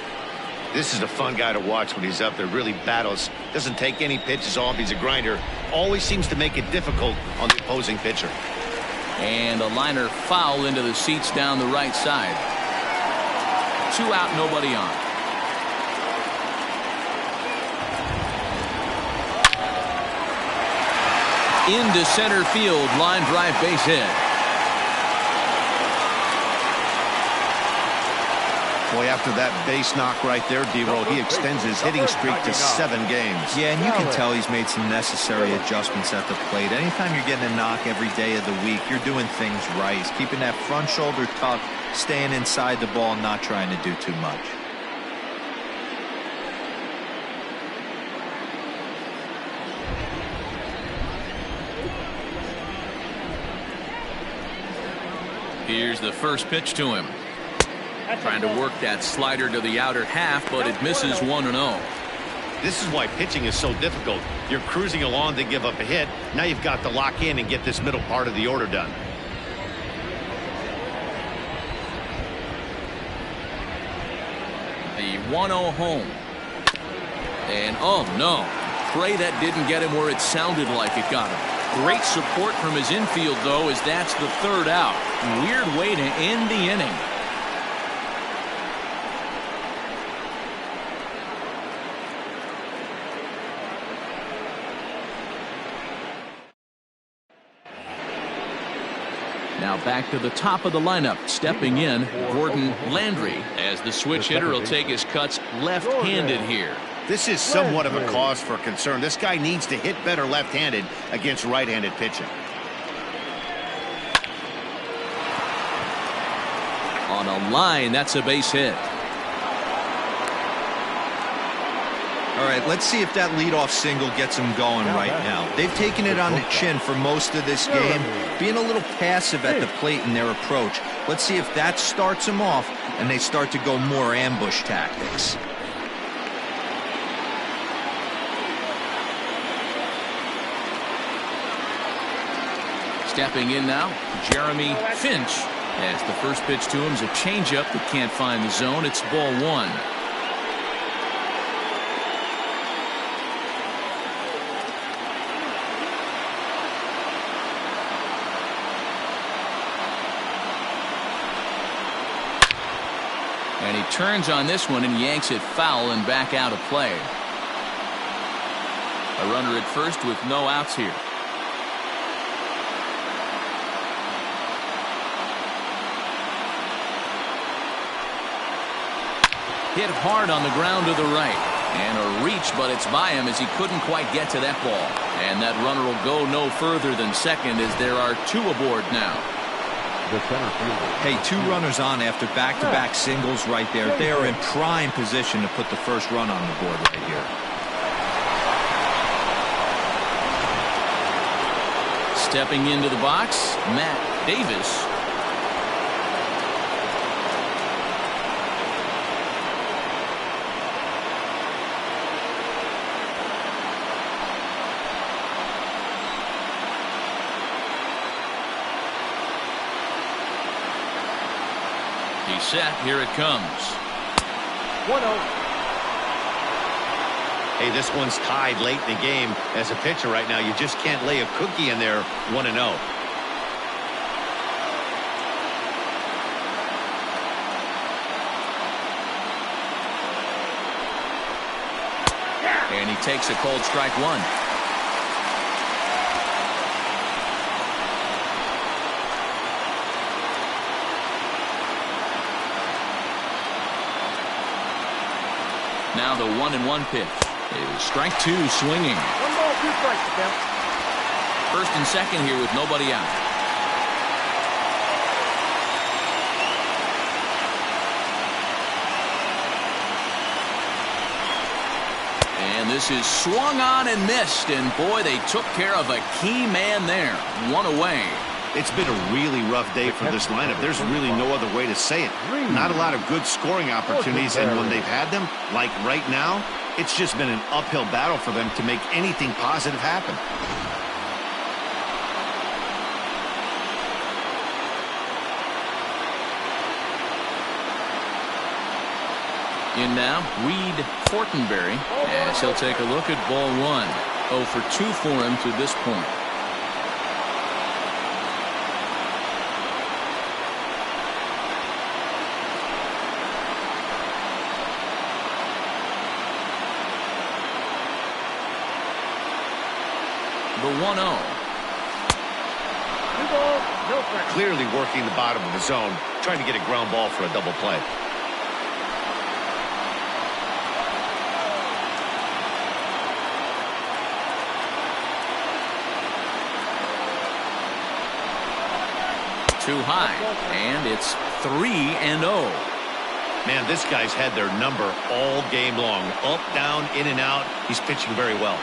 This is a fun guy to watch when he's up there. Really battles. Doesn't take any pitches off. He's a grinder. Always seems to make it difficult on the opposing pitcher. And a liner foul into the seats down the right side. 2 out, nobody on. Into center field, line drive, base hit. Boy, after that base knock right there, D-Roll, he extends his hitting streak to 7 games. Yeah, and you can tell he's made some necessary adjustments at the plate. Anytime you're getting a knock every day of the week, you're doing things right. He's keeping that front shoulder tucked, staying inside the ball, not trying to do too much. Here's the first pitch to him. Trying to work that slider to the outer half, but it misses 1-0. This is why pitching is so difficult. You're cruising along to give up a hit. Now you've got to lock in and get this middle part of the order done. The 1-0 home. And oh no. Pray that didn't get him where it sounded like it got him. Great support from his infield, though, as that's the 3rd out. Weird way to end the inning. Now back to the top of the lineup. Stepping in, Gordon Landry, as the switch hitter will take his cuts left-handed here. This is somewhat of a cause for concern. This guy needs to hit better left-handed against right-handed pitching. On a line, that's a base hit. All right, let's see if that leadoff single gets them going right now. They've taken it on the chin for most of this game, being a little passive at the plate in their approach. Let's see if that starts them off and they start to go more ambush tactics. Stepping in now, Jeremy Finch. As the first pitch to him is a changeup that can't find the zone. It's ball 1. And he turns on this one and yanks it foul and back out of play. A runner at first with no outs here. Hit hard on the ground to the right. And a reach, but it's by him as he couldn't quite get to that ball. And that runner will go no further than second as there are 2 aboard now. Hey, 2 runners on after back-to-back singles right there. They are in prime position to put the first run on the board right here. Stepping into the box, Matt Davis. He's set. Here it comes. 1-0. Hey, this one's tied late in the game. As a pitcher right now, you just can't lay a cookie in there 1-0. And he takes a cold strike one. Now the 1-1 pitch is strike two, swinging. 1 ball, 2 strikes, count. First and second here with nobody out. And this is swung on and missed, and boy, they took care of a key man there. One away. It's been a really rough day for this lineup. There's really no other way to say it. Not a lot of good scoring opportunities, and when they've had them, like right now, it's just been an uphill battle for them to make anything positive happen. In now, Reed Fortenberry, as he'll take a look at ball one. 0 for 2 for him to this point. The 1-0. 2 balls, no strikes. Clearly working the bottom of the zone, trying to get a ground ball for a double play. Too high, and it's 3-0. Man, this guy's had their number all game long. Up, down, in and out. He's pitching very well.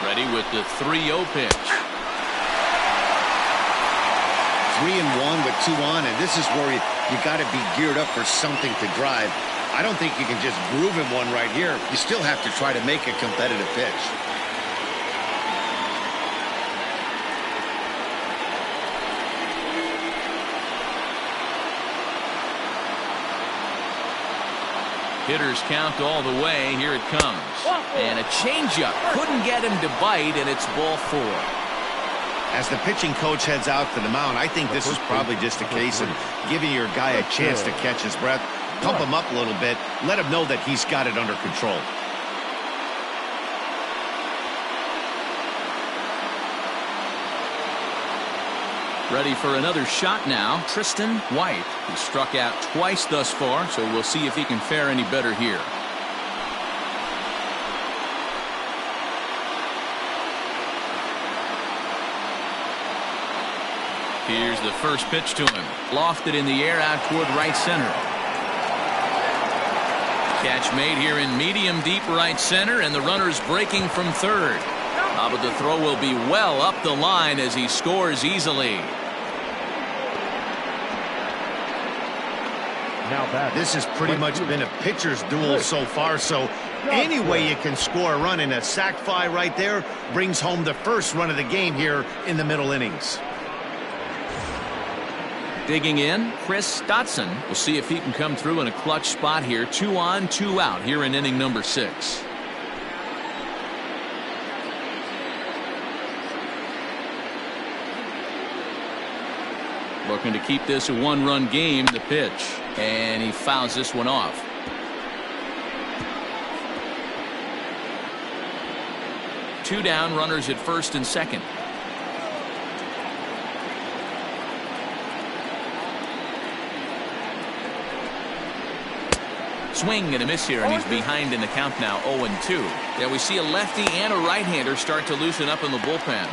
Ready with the 3-0 pitch. 3-1 with 2 on, and this is where you got to be geared up for something to drive. I don't think you can just groove him one right here. You still have to try to make a competitive pitch. Hitters count all the way. Here it comes. And a changeup. Couldn't get him to bite, and it's ball 4. As the pitching coach heads out to the mound, I think this is probably just a case of giving your guy a chance to catch his breath, pump him up a little bit, let him know that he's got it under control. Ready for another shot now. Tristan White. He struck out twice thus far, so we'll see if he can fare any better here. Here's the first pitch to him. Lofted in the air out toward right center. Catch made here in medium deep right center, and the runner's breaking from third. But the throw will be well up the line as he scores easily. This has pretty much been a pitcher's duel so far, so any way you can score a run, in a sac fly right there brings home the first run of the game here in the middle innings. Digging in, Chris Dotson. We'll see if he can come through in a clutch spot here. 2 on, 2 out here in inning number 6. Looking to keep this a 1-run game. The pitch, and he fouls this one off. Two down, runners at first and second. Swing and a miss here, and he's behind in the count now. 0-2. Yeah, we see a lefty and a right-hander start to loosen up in the bullpen.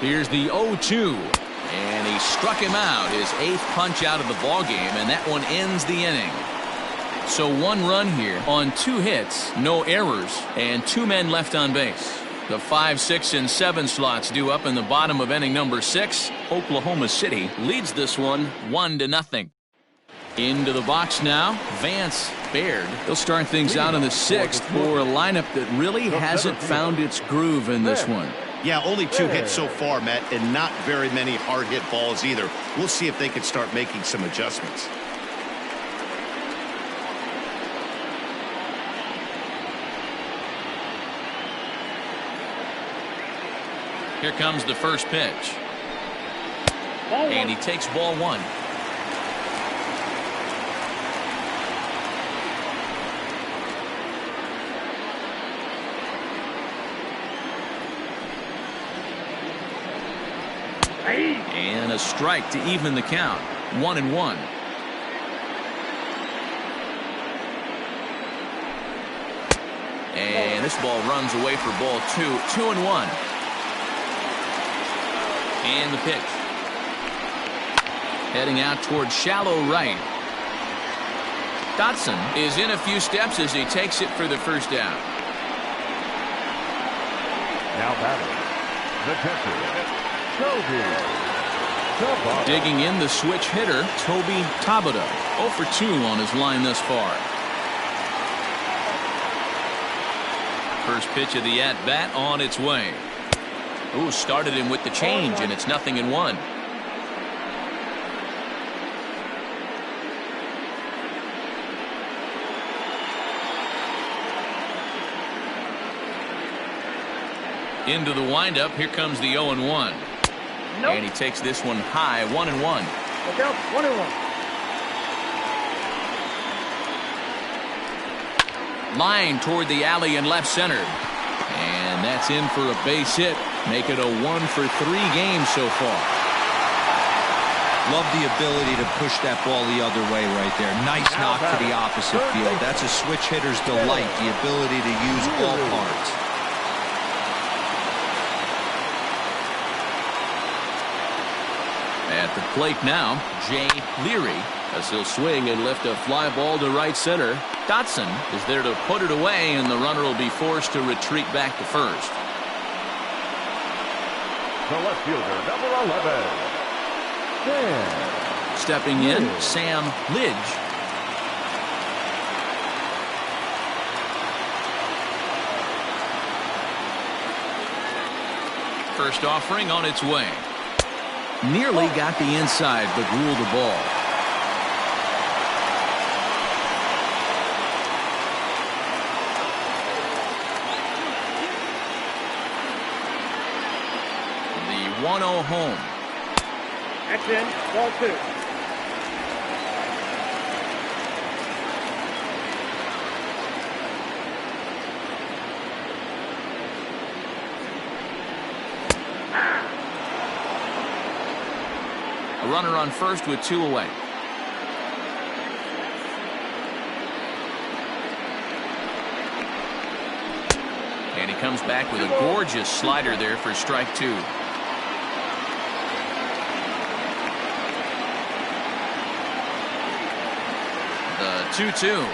Here's the 0-2, and he struck him out, his 8th punch out of the ball game, and that one ends the inning. So 1 run here on 2 hits, no errors, and 2 men left on base. The 5, 6, and 7 slots due up in the bottom of inning number 6. Oklahoma City leads this one 1-0. Into the box now, Vance Baird. He'll start things out in the 6th for a lineup that really hasn't found its groove in this one. Yeah, only 2 hits so far, Matt, and not very many hard hit balls either. We'll see if they can start making some adjustments. Here comes the first pitch. And he takes ball 1. And a strike to even the count. 1-1. And this ball runs away for ball 2. 2-1. And the pitch. Heading out towards shallow right. Dotson is in a few steps as he takes it for the first down. Now batting, the catcher, Toby. Digging in, the switch hitter, Toby Tabata. 0 for 2 on his line thus far. First pitch of the at-bat on its way. Ooh, started him with the change, and it's 0-1. Into the windup, here comes the 0-1. Nope. And he takes this one high, 1-1. Look out, 1-1. Line toward the alley in left center. And that's in for a base hit. Make it a 1 for 3 games so far. Love the ability to push that ball the other way right there. Nice knock to the opposite field. That's a switch hitter's delight, the ability to use all parts. At the plate now, Jay Leary, as he'll swing and lift a fly ball to right center. Dotson is there to put it away, and the runner will be forced to retreat back to first. The left fielder, number 11. Sam. Stepping in, Sam Lidge. First offering on its way. Nearly got the inside, but ruled the ball. The 1-0 home. That's in, ball 2. A runner on first with 2 away. And he comes back with a gorgeous slider there for strike 2. The 2-2.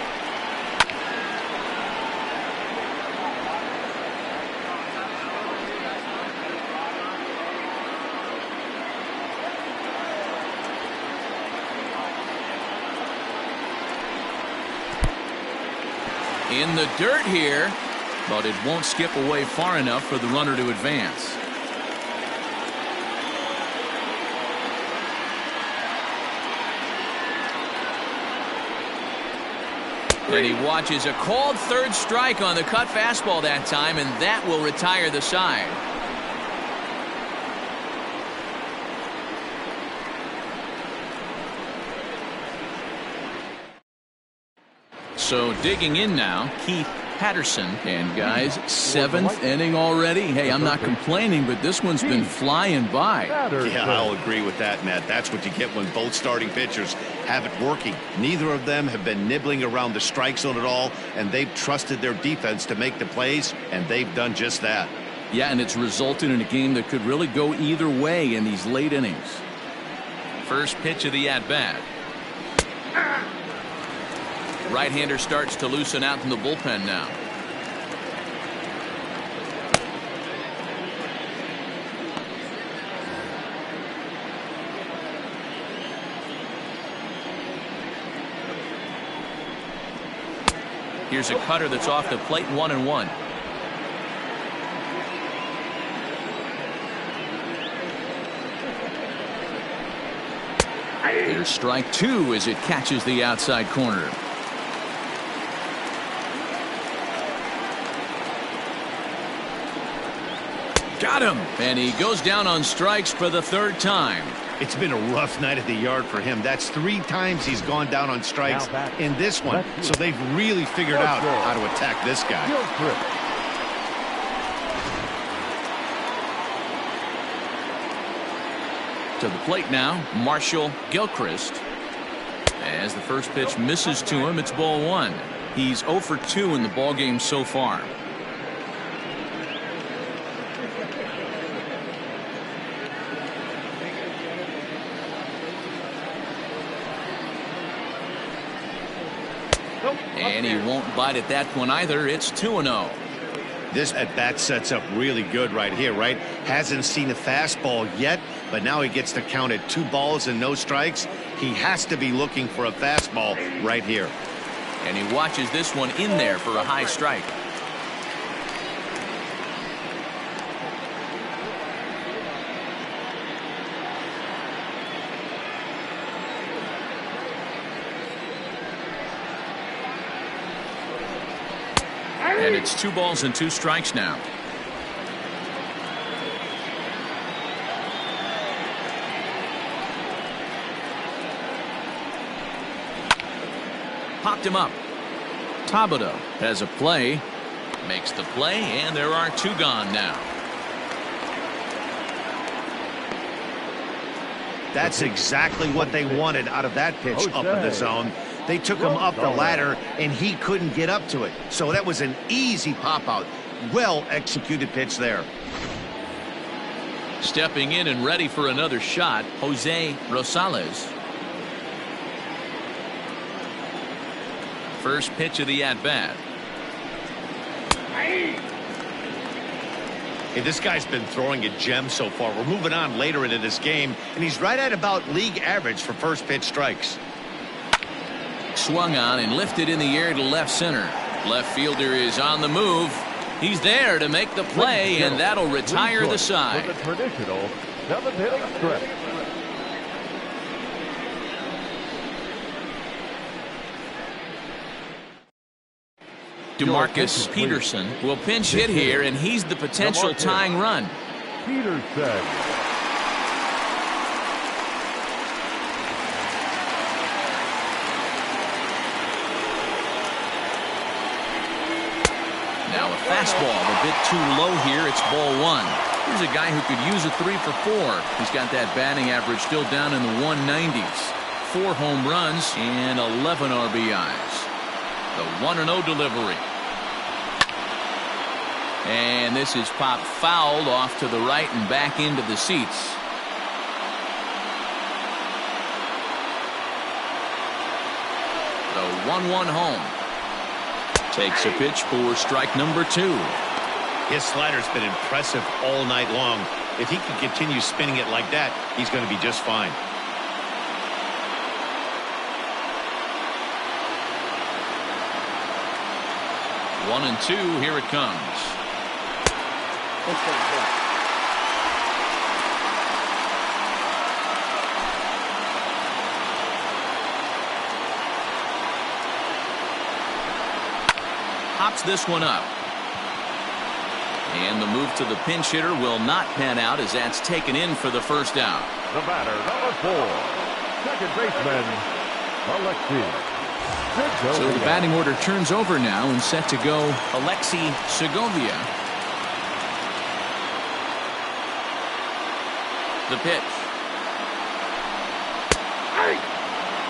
In the dirt here, but it won't skip away far enough for the runner to advance. And he watches a called third strike on the cut fastball that time, and that will retire the side. So digging in now, Keith Patterson. And guys, 7th inning already. Hey, I'm not complaining, but this one's been flying by. Yeah, I'll agree with that, Matt. That's what you get when both starting pitchers have it working. Neither of them have been nibbling around the strike zone at all, and they've trusted their defense to make the plays, and they've done just that. Yeah, and it's resulted in a game that could really go either way in these late innings. First pitch of the at-bat. Right-hander starts to loosen out in the bullpen now. Here's a cutter that's off the plate, 1-1. There's strike 2 as it catches the outside corner. Got him, and he goes down on strikes for the 3rd time. It's been a rough night at the yard for him. That's 3 times he's gone down on strikes in this one. So they've really figured out how to attack this guy. To the plate now, Marshall Gilchrist. As the first pitch misses to him, it's ball 1. He's 0 for 2 in the ballgame so far. And he won't bite at that one either. It's 2-0. This at-bat sets up really good right here, right? Hasn't seen a fastball yet, but now he gets to count at 2 balls and no strikes. He has to be looking for a fastball right here. And he watches this one in there for a high strike. And it's 2 balls and 2 strikes now. Popped him up. Tabata has a play. Makes the play, and there are 2 gone now. That's exactly what they wanted out of that pitch up in the zone. They took him up the ladder, and he couldn't get up to it. So that was an easy pop-out. Well-executed pitch there. Stepping in and ready for another shot, Jose Rosales. First pitch of the at-bat. Hey, this guy's been throwing a gem so far. We're moving on later into this game, and he's right at about league average for first pitch strikes. Swung on and lifted in the air to left center. Left fielder is on the move. He's there to make the play, and that'll retire the side. With a traditional 7th-inning stretch. DeMarcus Patterson will pinch hit here, and he's the potential tying run. Patterson. Now a fastball a bit too low here. It's ball 1. Here's a guy who could use a 3 for 4. He's got that batting average still down in the 190s. 4 home runs and 11 RBIs. The 1-0 delivery. And this is popped fouled off to the right and back into the seats. The 1-1 home. Takes a pitch for strike number 2. His slider's been impressive all night long. If he can continue spinning it like that, he's going to be just fine. One and 2, here it comes. Hops this one up. And the move to the pinch hitter will not pan out as that's taken in for the first out. The batter, number 4, second baseman, Alexi. So the batting order turns over now and set to go Alexi Segovia. The pitch.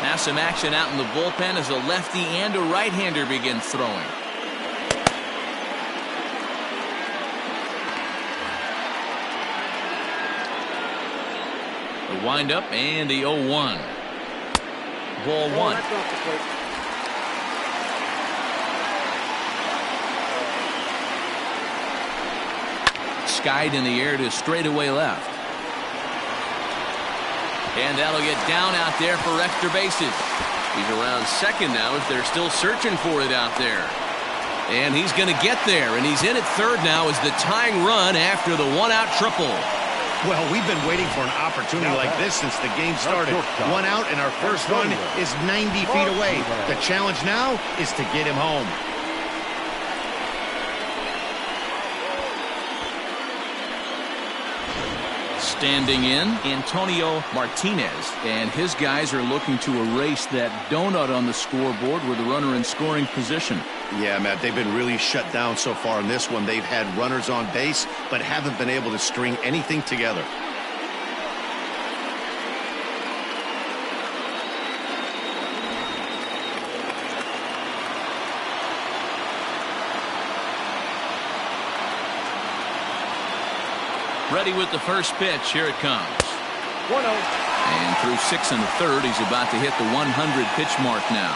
Now some action out in the bullpen as a lefty and a right-hander begin throwing. The windup and the 0-1. Ball 1. Skied in the air to straightaway left. And that'll get down out there for extra bases. He's around second now as they're still searching for it out there. And he's going to get there, and he's in at third now as the tying run after the one-out triple. Well, we've been waiting for an opportunity like this since the game started. One out, and our first run is 90 feet away. The challenge now is to get him home. Standing in, Antonio Martinez, and his guys are looking to erase that donut on the scoreboard with a runner in scoring position. Yeah, Matt, they've been really shut down so far in this one. They've had runners on base, but haven't been able to string anything together. Ready with the first pitch. Here it comes. 1-0. And through 6 1/3, he's about to hit the 100 pitch mark now.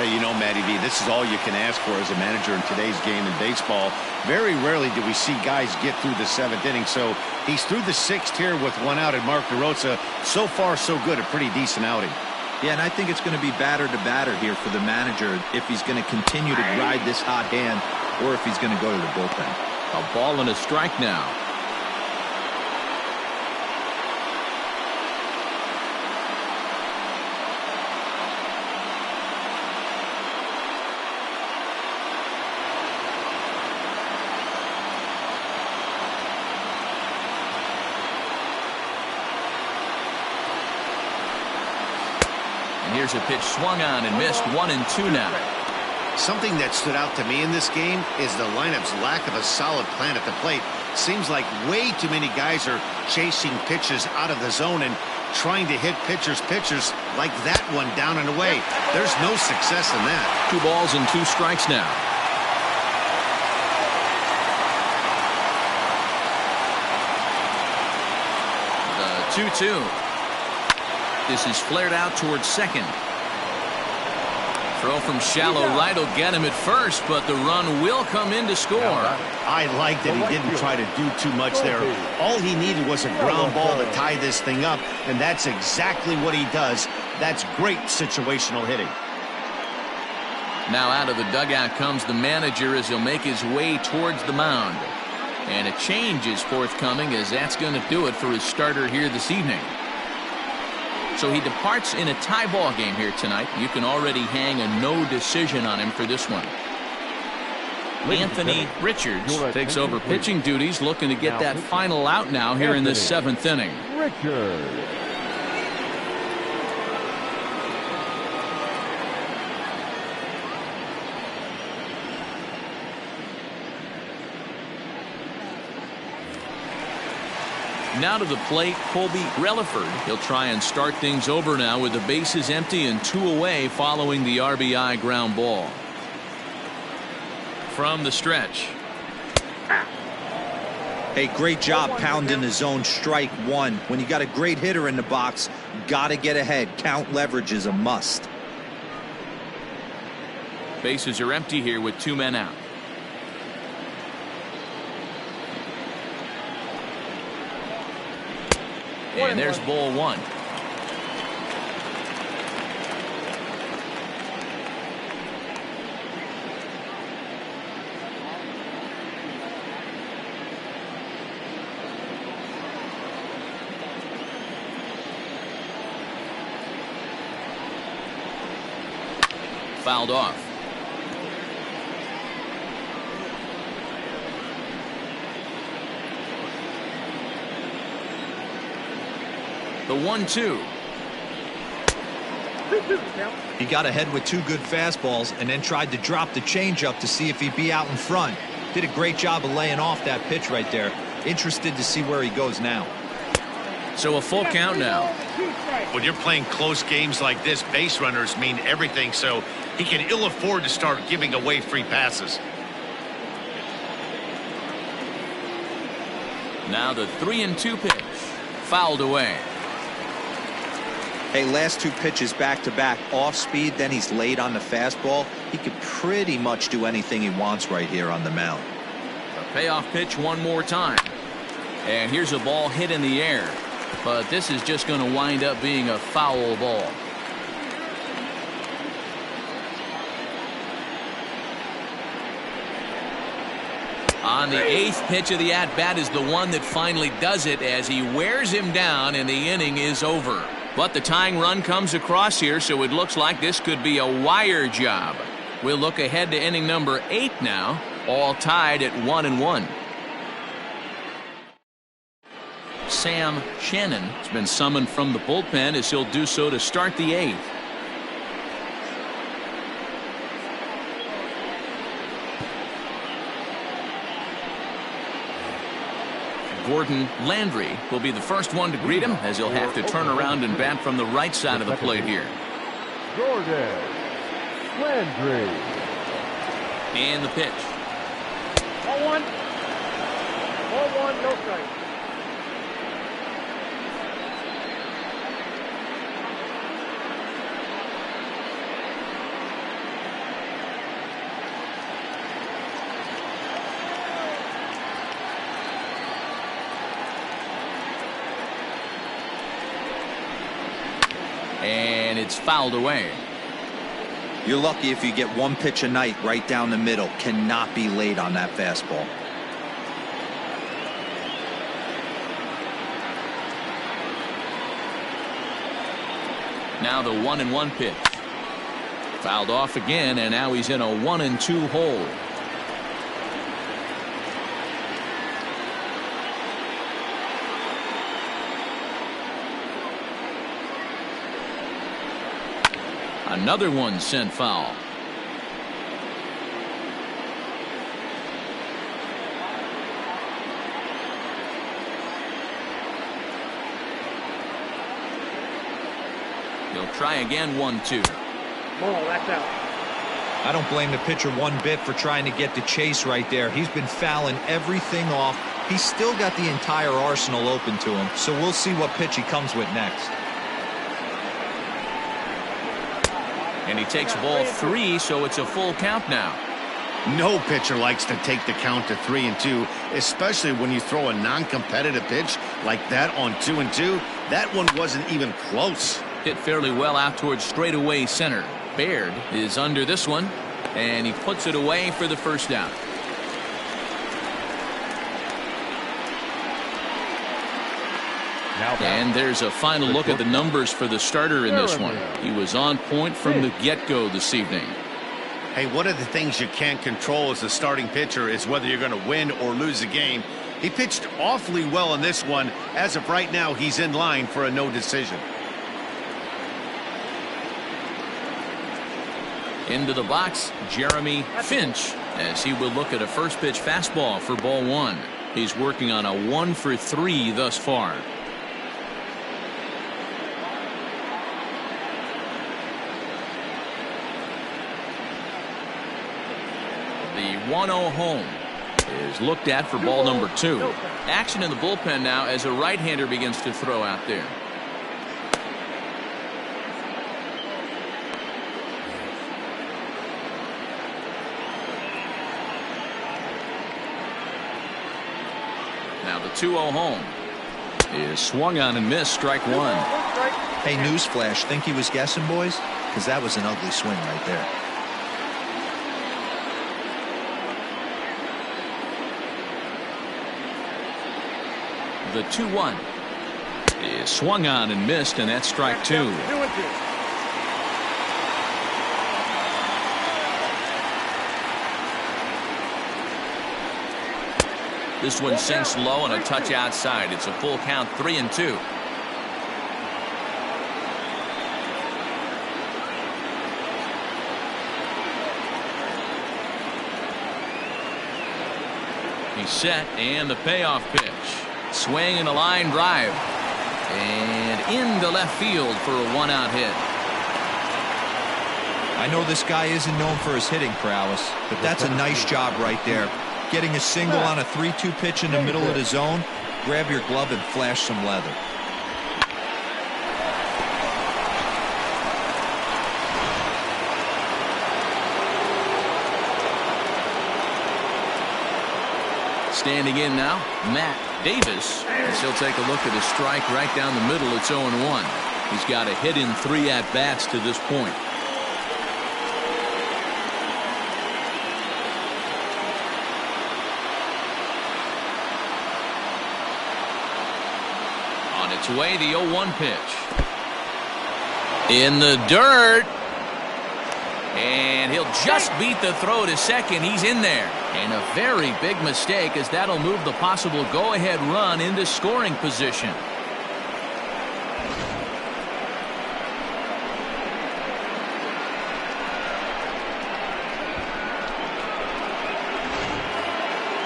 Hey, you know, Matty V, this is all you can ask for as a manager in today's game in baseball. Very rarely do we see guys get through the 7th inning. So he's through the 6th here with one out, and Mark DeRosa, so far so good, a pretty decent outing. Yeah, and I think it's going to be batter to batter here for the manager if he's going to continue to ride this hot hand or if he's going to go to the bullpen. A ball and a strike now. Here's a pitch swung on and missed. 1-2 now. Something that stood out to me in this game is the lineup's lack of a solid plan at the plate. Seems like way too many guys are chasing pitches out of the zone and trying to hit pitchers like that one down and away. There's no success in that. 2 balls and 2 strikes now. The 2-2. This is flared out towards second. Throw from shallow right will get him at first, but the run will come in to score. I like that he didn't try to do too much there. All he needed was a ground ball to tie this thing up, and that's exactly what he does. That's great situational hitting. Now out of the dugout comes the manager as he'll make his way towards the mound. And a change is forthcoming, as that's going to do it for his starter here this evening. So he departs in a tie ball game here tonight. You can already hang a no decision on him for this one. Anthony Richards takes over pitching duties, looking to get that final out now here in the 7th inning. Richards. Now to the plate, Colby Relaford. He'll try and start things over now with the bases empty and 2 away following the RBI ground ball. From the stretch. Hey, great job pounding the zone. Strike 1. When you got a great hitter in the box, got to get ahead. Count leverage is a must. Bases are empty here with 2 men out. And there's ball 1. Fouled off. The 1-2. He got ahead with 2 good fastballs and then tried to drop the changeup to see if he'd be out in front. Did a great job of laying off that pitch right there. Interested to see where he goes now. So a full count now. When you're playing close games like this, base runners mean everything, so he can ill afford to start giving away free passes. Now the 3-2 pitch. Fouled away. Hey, last 2 pitches back-to-back, off speed, then he's late on the fastball. He could pretty much do anything he wants right here on the mound. A payoff pitch one more time. And here's a ball hit in the air. But this is just going to wind up being a foul ball. On the 8th pitch of the at-bat is the one that finally does it as he wears him down and the inning is over. But the tying run comes across here, so it looks like this could be a wire job. We'll look ahead to inning number 8 now, all tied at 1-1. Sam Shannon has been summoned from the bullpen as he'll do so to start the 8th. Gordon Landry will be the first one to greet him as he'll have to turn around and bat from the right side of the plate here. Gordon Landry. And the pitch. 1-1. 1-1, no strike. And it's fouled away. You're lucky if you get one pitch a night right down the middle. Cannot be late on that fastball. Now the 1-1 pitch. Fouled off again, and now he's in a 1-2 hole. Another one sent foul. He'll try again, 1-2. Ball, that's out. I don't blame the pitcher one bit for trying to get the chase right there. He's been fouling everything off. He's still got the entire arsenal open to him, so we'll see what pitch he comes with next. And he takes ball 3, so it's a full count now. No pitcher likes to take the count to 3-2, especially when you throw a non-competitive pitch like that on 2-2. That one wasn't even close. Hit fairly well out towards straightaway center. Baird is under this one, and he puts it away for the first down. And there's a final look at the numbers for the starter in this one. He was on point from the get-go this evening. Hey, one of the things you can't control as a starting pitcher is whether you're going to win or lose a game. He pitched awfully well in this one. As of right now, he's in line for a no decision. Into the box, Jeremy Finch, as he will look at a first pitch fastball for ball 1. He's working on a 1-for-3 thus far. The 1-0 home is looked at for ball number 2. Action in the bullpen now as a right-hander begins to throw out there. Now the 2-0 home is swung on and missed, strike 1. Hey, newsflash, think he was guessing, boys? Because that was an ugly swing right there. The 2-1 is swung on and missed, and that's strike 2. This one sinks low and a touch outside. It's a full count, 3-2. He's set, and the payoff pitch. Swing and a line drive. And into left field for a 1-out hit. I know this guy isn't known for his hitting prowess, but that's a nice job right there. Getting a single on a 3-2 pitch in the middle of the zone. Grab your glove and flash some leather. Standing in now, Matt Davis, as he'll take a look at a strike right down the middle. It's 0-1. He's got a hit in 3 at-bats to this point. Gets away the 0-1 pitch. In the dirt. And he'll just beat the throw to second. He's in there. And a very big mistake, as that'll move the possible go-ahead run into scoring position.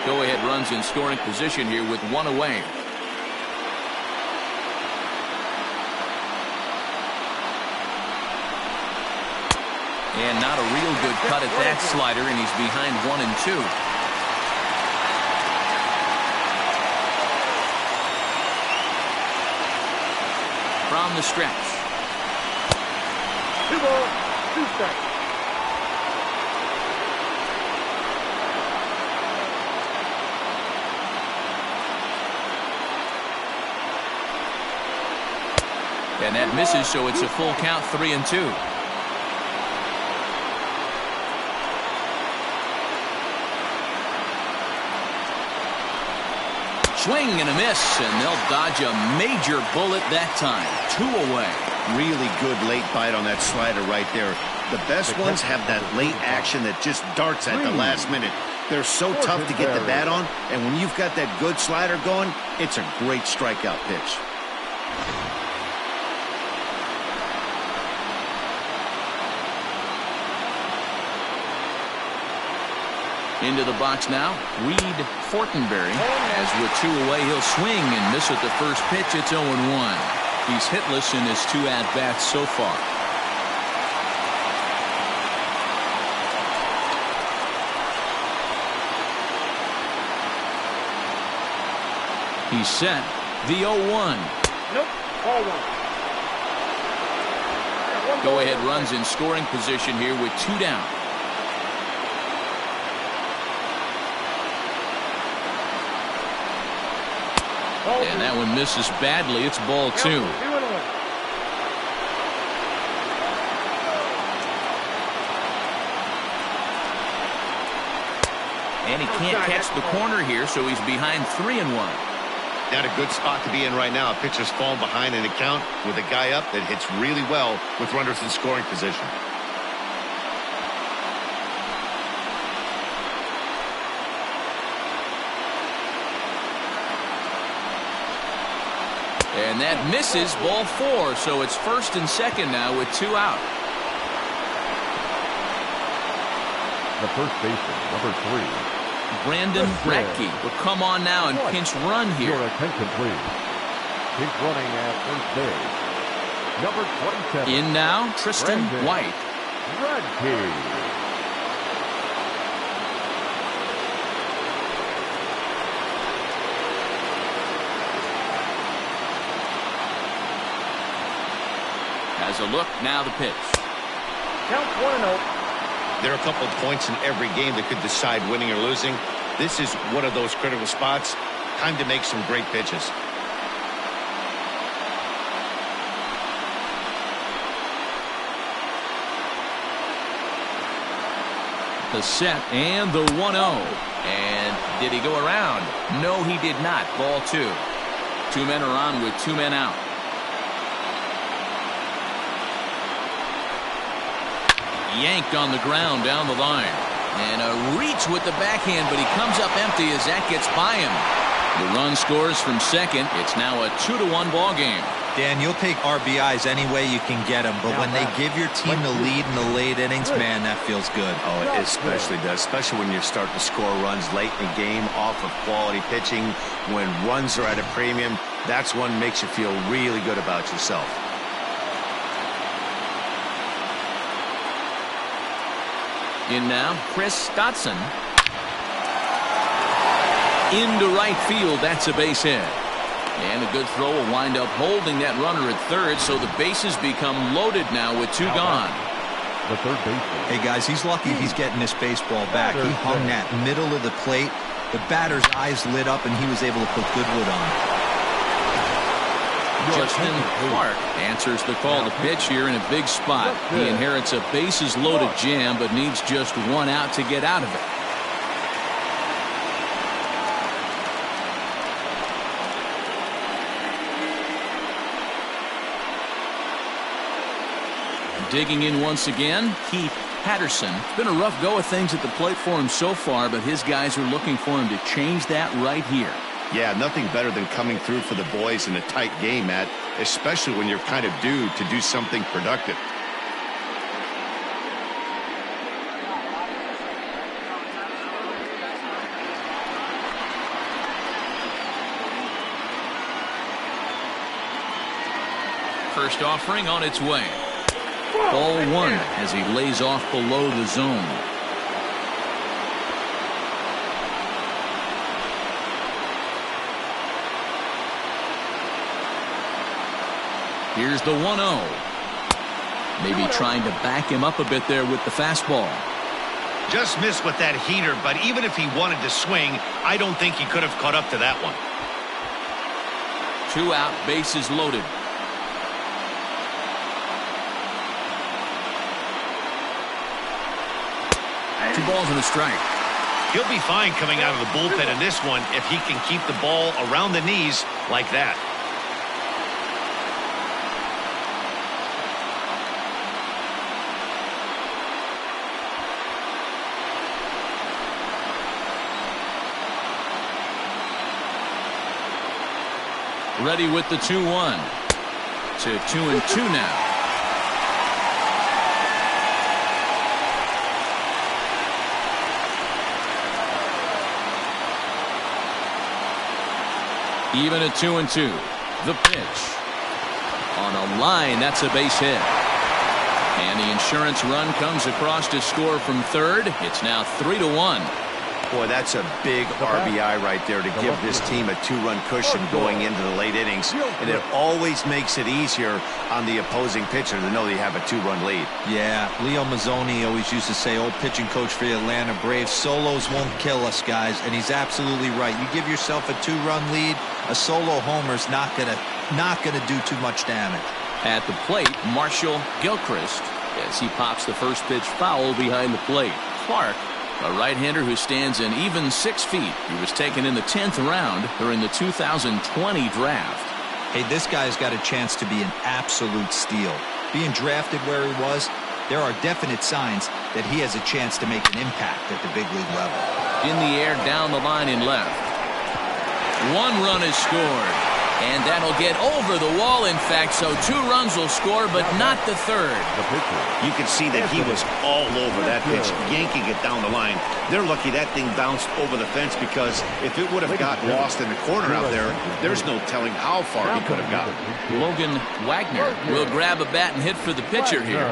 Go-ahead runs in scoring position here with one away. And not a real good cut at that slider, and he's behind 1-2. From the stretch. 2 balls, 2 strikes. And that misses, so it's a full count, 3-2. Swing and a miss, and they'll dodge a major bullet that time. 2 away. Really good late bite on that slider right there. The best ones have that late action that just darts at the last minute. They're so tough to get the bat on, and when you've got that good slider going, it's a great strikeout pitch. Into the box now, Reed Fortenberry. As with 2 away, he'll swing and miss at the first pitch. It's 0-1. He's hitless in his 2 at-bats so far. He's set. The 0-1. Nope, ball 1. Go-ahead runs in scoring position here with 2 down. And that one misses badly. It's ball 2. And he can't catch the corner here, so he's behind 3-1. Not a good spot to be in right now. A pitcher's falling behind in the count with a guy up that hits really well with runners in scoring position. And that misses, ball 4, so it's first and second now with 2 out. The first baseman, number 3. Brandon Radke will come on now and pinch run here. Your attention, please. Pinch running at first base. Number 27. In now, Tristan White. Radke. Has a look, now the pitch. Count 1-0. There are a couple of points in every game that could decide winning or losing. This is one of those critical spots. Time to make some great pitches. The set and the 1-0. And did he go around? No, he did not. Ball 2. 2 men are on with 2 men out. Yanked on the ground down the line. And a reach with the backhand, but he comes up empty as that gets by him. The run scores from second. It's now a 2-1 ball game. Dan, you'll take RBIs any way you can get them, but when they give your team the lead in the late innings, man, that feels good. Oh, it especially does, especially when you're starting to score runs late in the game off of quality pitching. When runs are at a premium, that's when makes you feel really good about yourself. In now, Chris Dotson. Into right field, that's a base hit. And a good throw will wind up holding that runner at third, so the bases become loaded now with 2 gone. The third baseman. Hey, guys, he's lucky he's getting this baseball back. He hung that middle of the plate. The batter's eyes lit up, and he was able to put good wood on. Justin Clark answers the call to pitch here in a big spot. He inherits a bases-loaded jam, but needs just 1 out to get out of it. Digging in once again, Patterson. It's been a rough go of things at the plate for him so far, but his guys are looking for him to change that right here. Yeah, nothing better than coming through for the boys in a tight game, Matt, especially when you're kind of due to do something productive. First offering on its way. Ball one as he lays off below the zone. Here's the 1-0. Maybe trying to back him up a bit there with the fastball. Just missed with that heater, but even if he wanted to swing, I don't think he could have caught up to that one. 2 out, bases loaded. Two balls and a strike. He'll be fine coming out of the bullpen in this one if he can keep the ball around the knees like that. Ready with the 2-1 to 2-2 now. Even at 2-2. The pitch. On a line, that's a base hit. And the insurance run comes across to score from third. It's now 3-1. Boy, that's a big RBI right there to give this team a 2-run cushion going into the late innings. And it always makes it easier on the opposing pitcher to know they have a 2-run lead. Yeah, Leo Mazzoni always used to say, old pitching coach for the Atlanta Braves, solos won't kill us, guys. And he's absolutely right. You give yourself a 2-run lead, a solo homer's not gonna do too much damage. At the plate, Marshall Gilchrist as he pops the first pitch foul behind the plate. Clark, a right-hander who stands an even 6 feet. He was taken in the 10th round during the 2020 draft. Hey, this guy's got a chance to be an absolute steal. Being drafted where he was, there are definite signs that he has a chance to make an impact at the big league level. In the air, down the line and left. 1 run is scored. And that'll get over the wall, in fact, so 2 runs will score, but not the third. You can see that he was all over that pitch, yanking it down the line. They're lucky that thing bounced over the fence, because if it would have got lost in the corner out there, there's no telling how far he could have gotten. Logan Wagner will grab a bat and hit for the pitcher here.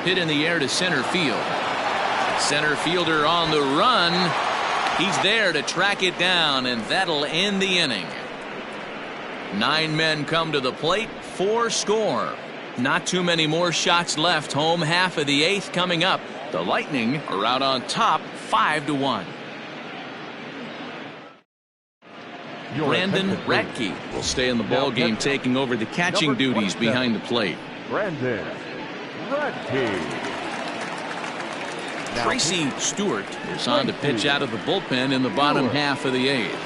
Hit in the air to center field. Center fielder on the run. He's there to track it down, and that'll end the inning. 9 men come to the plate, 4 score. Not too many more shots left. Home half of the 8th coming up. The Lightning are out on top 5-1. Brandon Ratke will stay in the ball game, taking over the catching duties behind the plate. Brandon Tracy Stewart is on to pitch out of the bullpen in the bottom half of the 8th.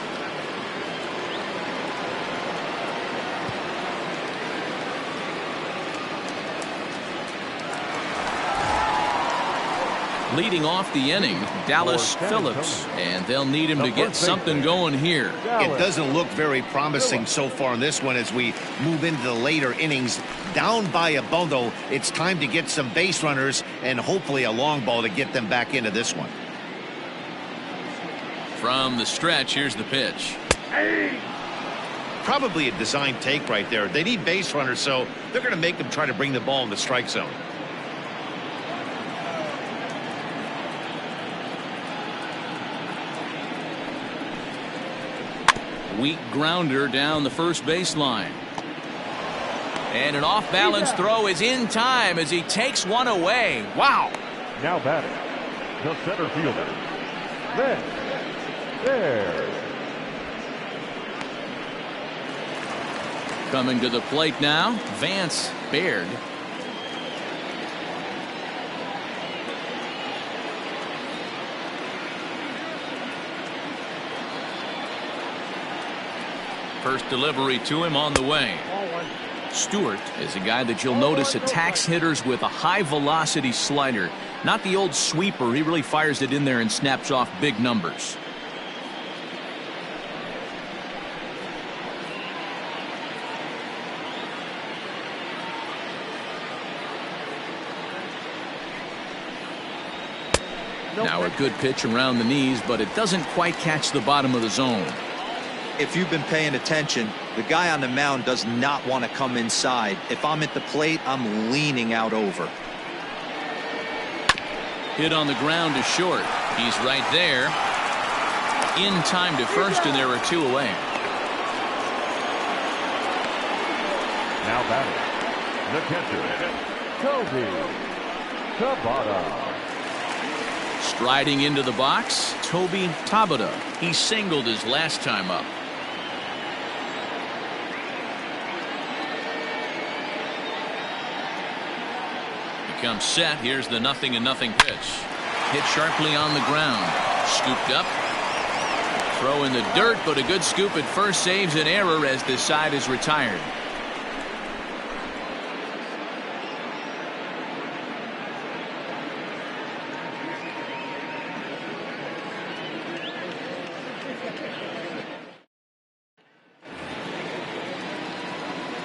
Leading off the inning, Dallas Phillips, and they'll need him to get something going here. It doesn't look very promising so far in this one as we move into the later innings. Down by a bundle, it's time to get some base runners and hopefully a long ball to get them back into this one. From the stretch, here's the pitch. Probably a design take right there. They need base runners, so they're going to make them try to bring the ball in the strike zone. Weak grounder down the first baseline. And an off-balance throw is in time as he takes one away. Wow. Now batting, the center fielder, there. Coming to the plate now, Vance Baird. First delivery to him on the way. Ball one. Stewart is a guy that you'll notice attacks hitters with a high velocity slider. Not the old sweeper. He really fires it in there and snaps off big numbers. Now a good pitch around the knees, but it doesn't quite catch the bottom of the zone. If you've been paying attention, the guy on the mound does not want to come inside. If I'm at the plate, I'm leaning out over. Hit on the ground to short. He's right there. In time to first, and there are two away. Now batting, the catcher, Toby Tabata. Striding into the box, Toby Tabata. He singled his last time up. Comes set. Here's the 0-0 pitch. Hit sharply on the ground. Scooped up. Throw in the dirt, but a good scoop at first saves an error as the side is retired.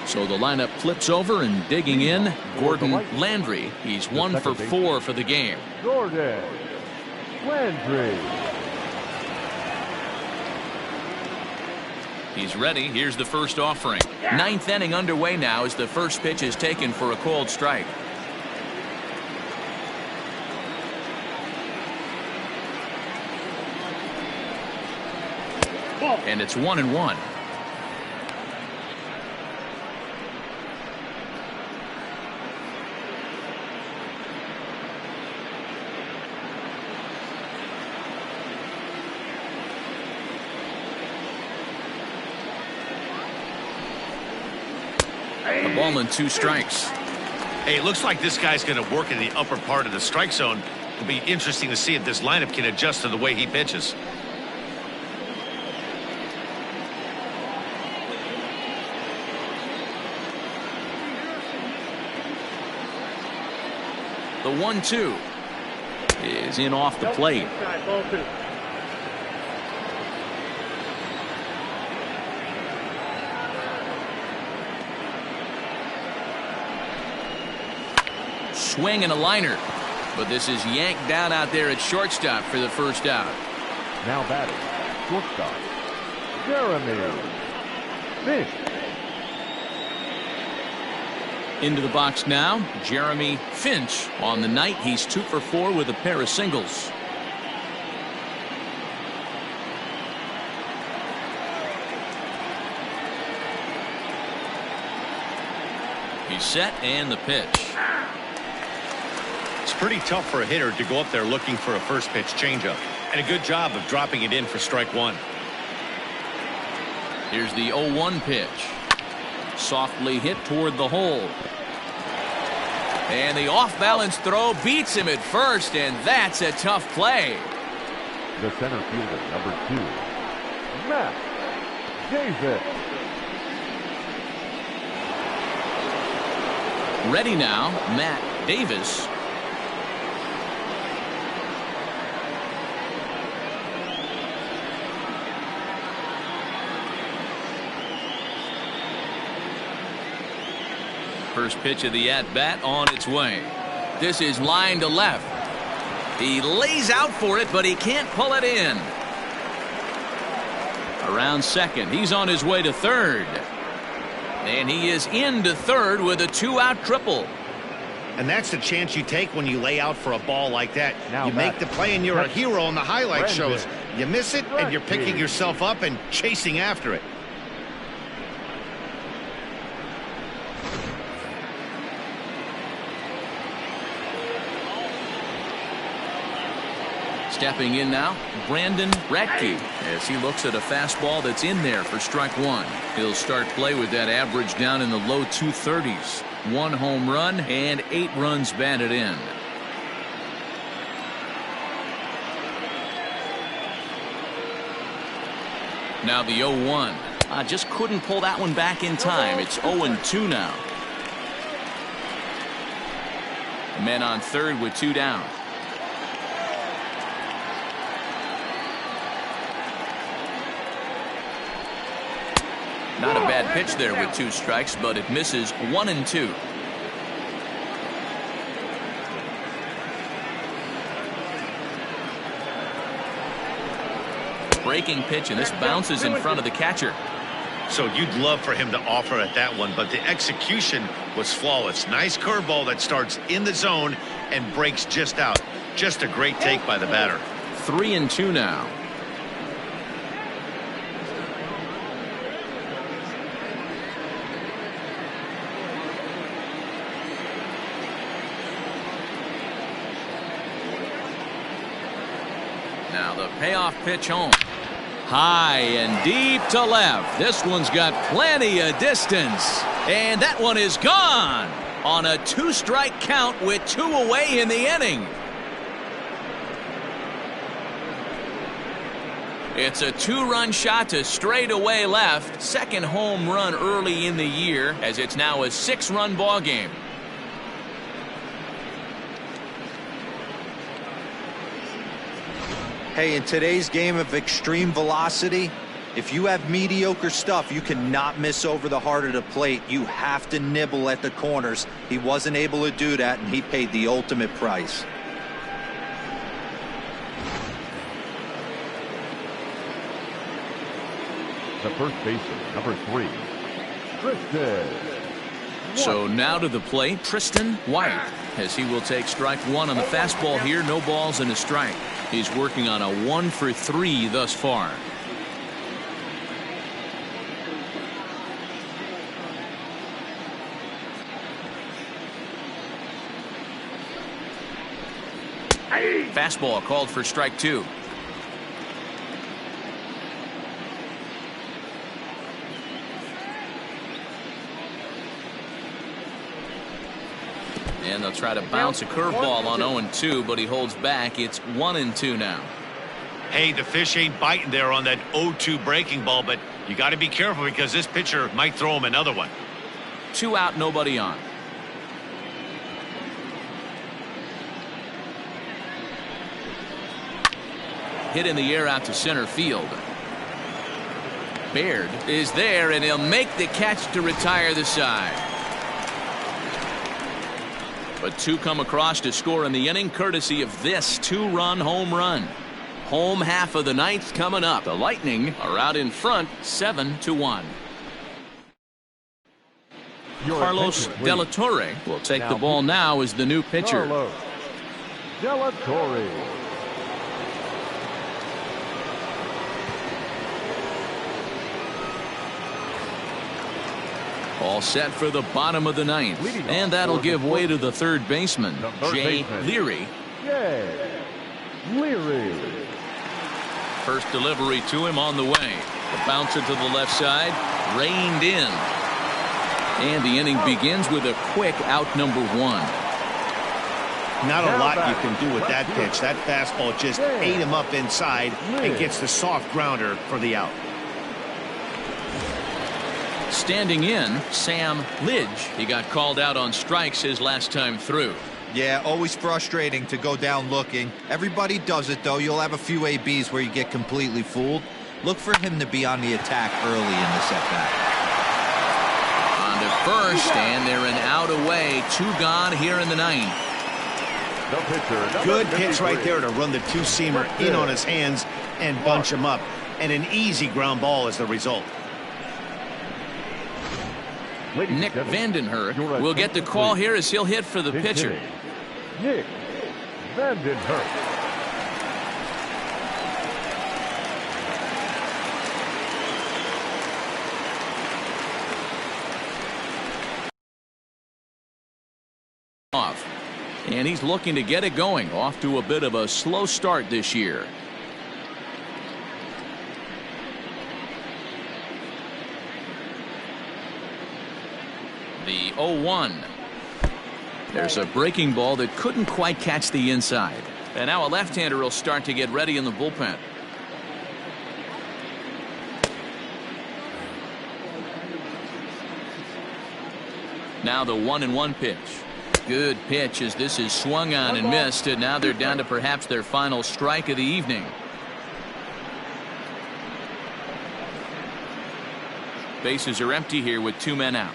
So the lineup flips over, and digging in, Gordon Landry. He's 1 for 4 for the game. Gordon Landry. He's ready. Here's the first offering. Ninth inning underway now as the first pitch is taken for a called strike. And it's 1-1. A ball and 2 strikes. Hey, it looks like this guy's going to work in the upper part of the strike zone. It'll be interesting to see if this lineup can adjust to the way he pitches. The 1-2 is in off the plate. Ball two. Swing and a liner, but this is yanked down out there at shortstop for the first out. Now batting, shortstop, Jeremy Finch. Into the box now, Jeremy Finch. On the night, he's 2 for 4 with a pair of singles. He's set, and the pitch. It's pretty tough for a hitter to go up there looking for a first pitch changeup, and a good job of dropping it in for strike one. Here's the 0-1 pitch. Softly hit toward the hole. And the off-balance throw beats him at first, and that's a tough play. The center fielder, number 2, Matt Davis. Ready now, Matt Davis. First pitch of the at-bat on its way. This is line to left. He lays out for it, but he can't pull it in. Around second. He's on his way to third. And he is into third with a 2-out triple. And that's the chance you take when you lay out for a ball like that. Now you make the play and you're a hero, and the highlight shows. You miss it and you're picking yourself up and chasing after it. Stepping in now, Brandon Radke, as he looks at a fastball that's in there for strike one. He'll start play with that average down in the low 230s. 1 home run and 8 runs batted in. Now the 0-1. Just couldn't pull that one back in time. It's 0-2 now. Men on third with 2 down. Not a bad pitch there with 2 strikes, but it misses 1-2. Breaking pitch, and this bounces in front of the catcher. So you'd love for him to offer at that one, but the execution was flawless. Nice curveball that starts in the zone and breaks just out. Just a great take by the batter. 3-2 now. Now the payoff pitch home. High and deep to left. This one's got plenty of distance. And that one is gone on a 2-strike count with 2 away in the inning. It's a 2-run shot to straightaway left. Second home run early in the year, as it's now a 6-run ball game. Hey, in today's game of extreme velocity, if you have mediocre stuff, you cannot miss over the heart of the plate. You have to nibble at the corners. He wasn't able to do that, and he paid the ultimate price. The first baseman, number 3, Tristan. So now to the plate, Tristan White, as he will take strike 1 on the fastball here. No balls and a strike. He's working on a 1 for 3 thus far. Fastball called for strike 2. And they'll try to bounce a curveball on 0-2, but he holds back. It's 1-2 now. Hey, the fish ain't biting there on that 0-2 breaking ball, but you got to be careful because this pitcher might throw him another one. 2 out, nobody on. Hit in the air out to center field. Baird is there, and he'll make the catch to retire the side. But 2 come across to score in the inning, courtesy of this 2-run home run. Home half of the ninth coming up. The Lightning are out in front, 7-1. Carlos De La Torre will take the ball now as the new pitcher. Carlos De La Torre. All set for the bottom of the ninth, and that'll give way to the third baseman, Jay Leary. First delivery to him on the way. The bouncer to the left side, reined in. And the inning begins with a quick out number 1. Not a lot you can do with that pitch. That fastball just ate him up inside and gets the soft grounder for the out. Standing in, Sam Lidge. He got called out on strikes his last time through. Yeah, always frustrating to go down looking. Everybody does it, though. You'll have a few ABs where you get completely fooled. Look for him to be on the attack early in the setback. On to first, and they're an out away. 2 gone here in the ninth. Good pitch right there to run the 2-seamer in on his hands and bunch him up. And an easy ground ball is the result. Nick Vandenhurst will get the call here as he'll hit for the pitcher. Nick Vandenhurst. Off. And he's looking to get it going. Off to a bit of a slow start this year. The 0-1. There's a breaking ball that couldn't quite catch the inside. And now a left-hander will start to get ready in the bullpen. Now the 1-1 pitch. Good pitch as this is swung on and missed, and now they're down to perhaps their final strike of the evening. Bases are empty here with 2 men out.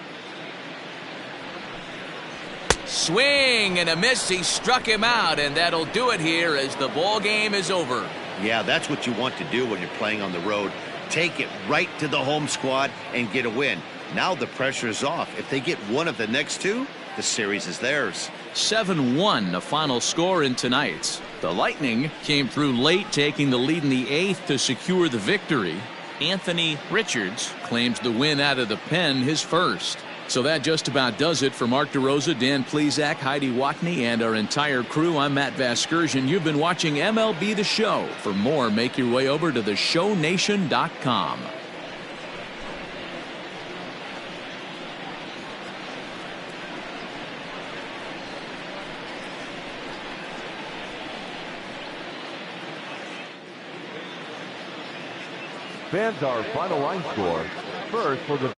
Swing and a miss. He struck him out, and that'll do it here as the ball game is over. Yeah, that's what you want to do when you're playing on the road. Take it right to the home squad and get a win. Now the pressure is off. If they get one of the next 2, the series is theirs. 7-1 the final score in tonight's. The Lightning came through late, taking the lead in the 8th to secure the victory. Anthony Richards claims the win out of the pen, his first. So that just about does it for Mark DeRosa, Dan Plesac, Heidi Watney, and our entire crew. I'm Matt Vasgersian. You've been watching MLB The Show. For more, make your way over to theshownation.com. Fans, our final line score. First for the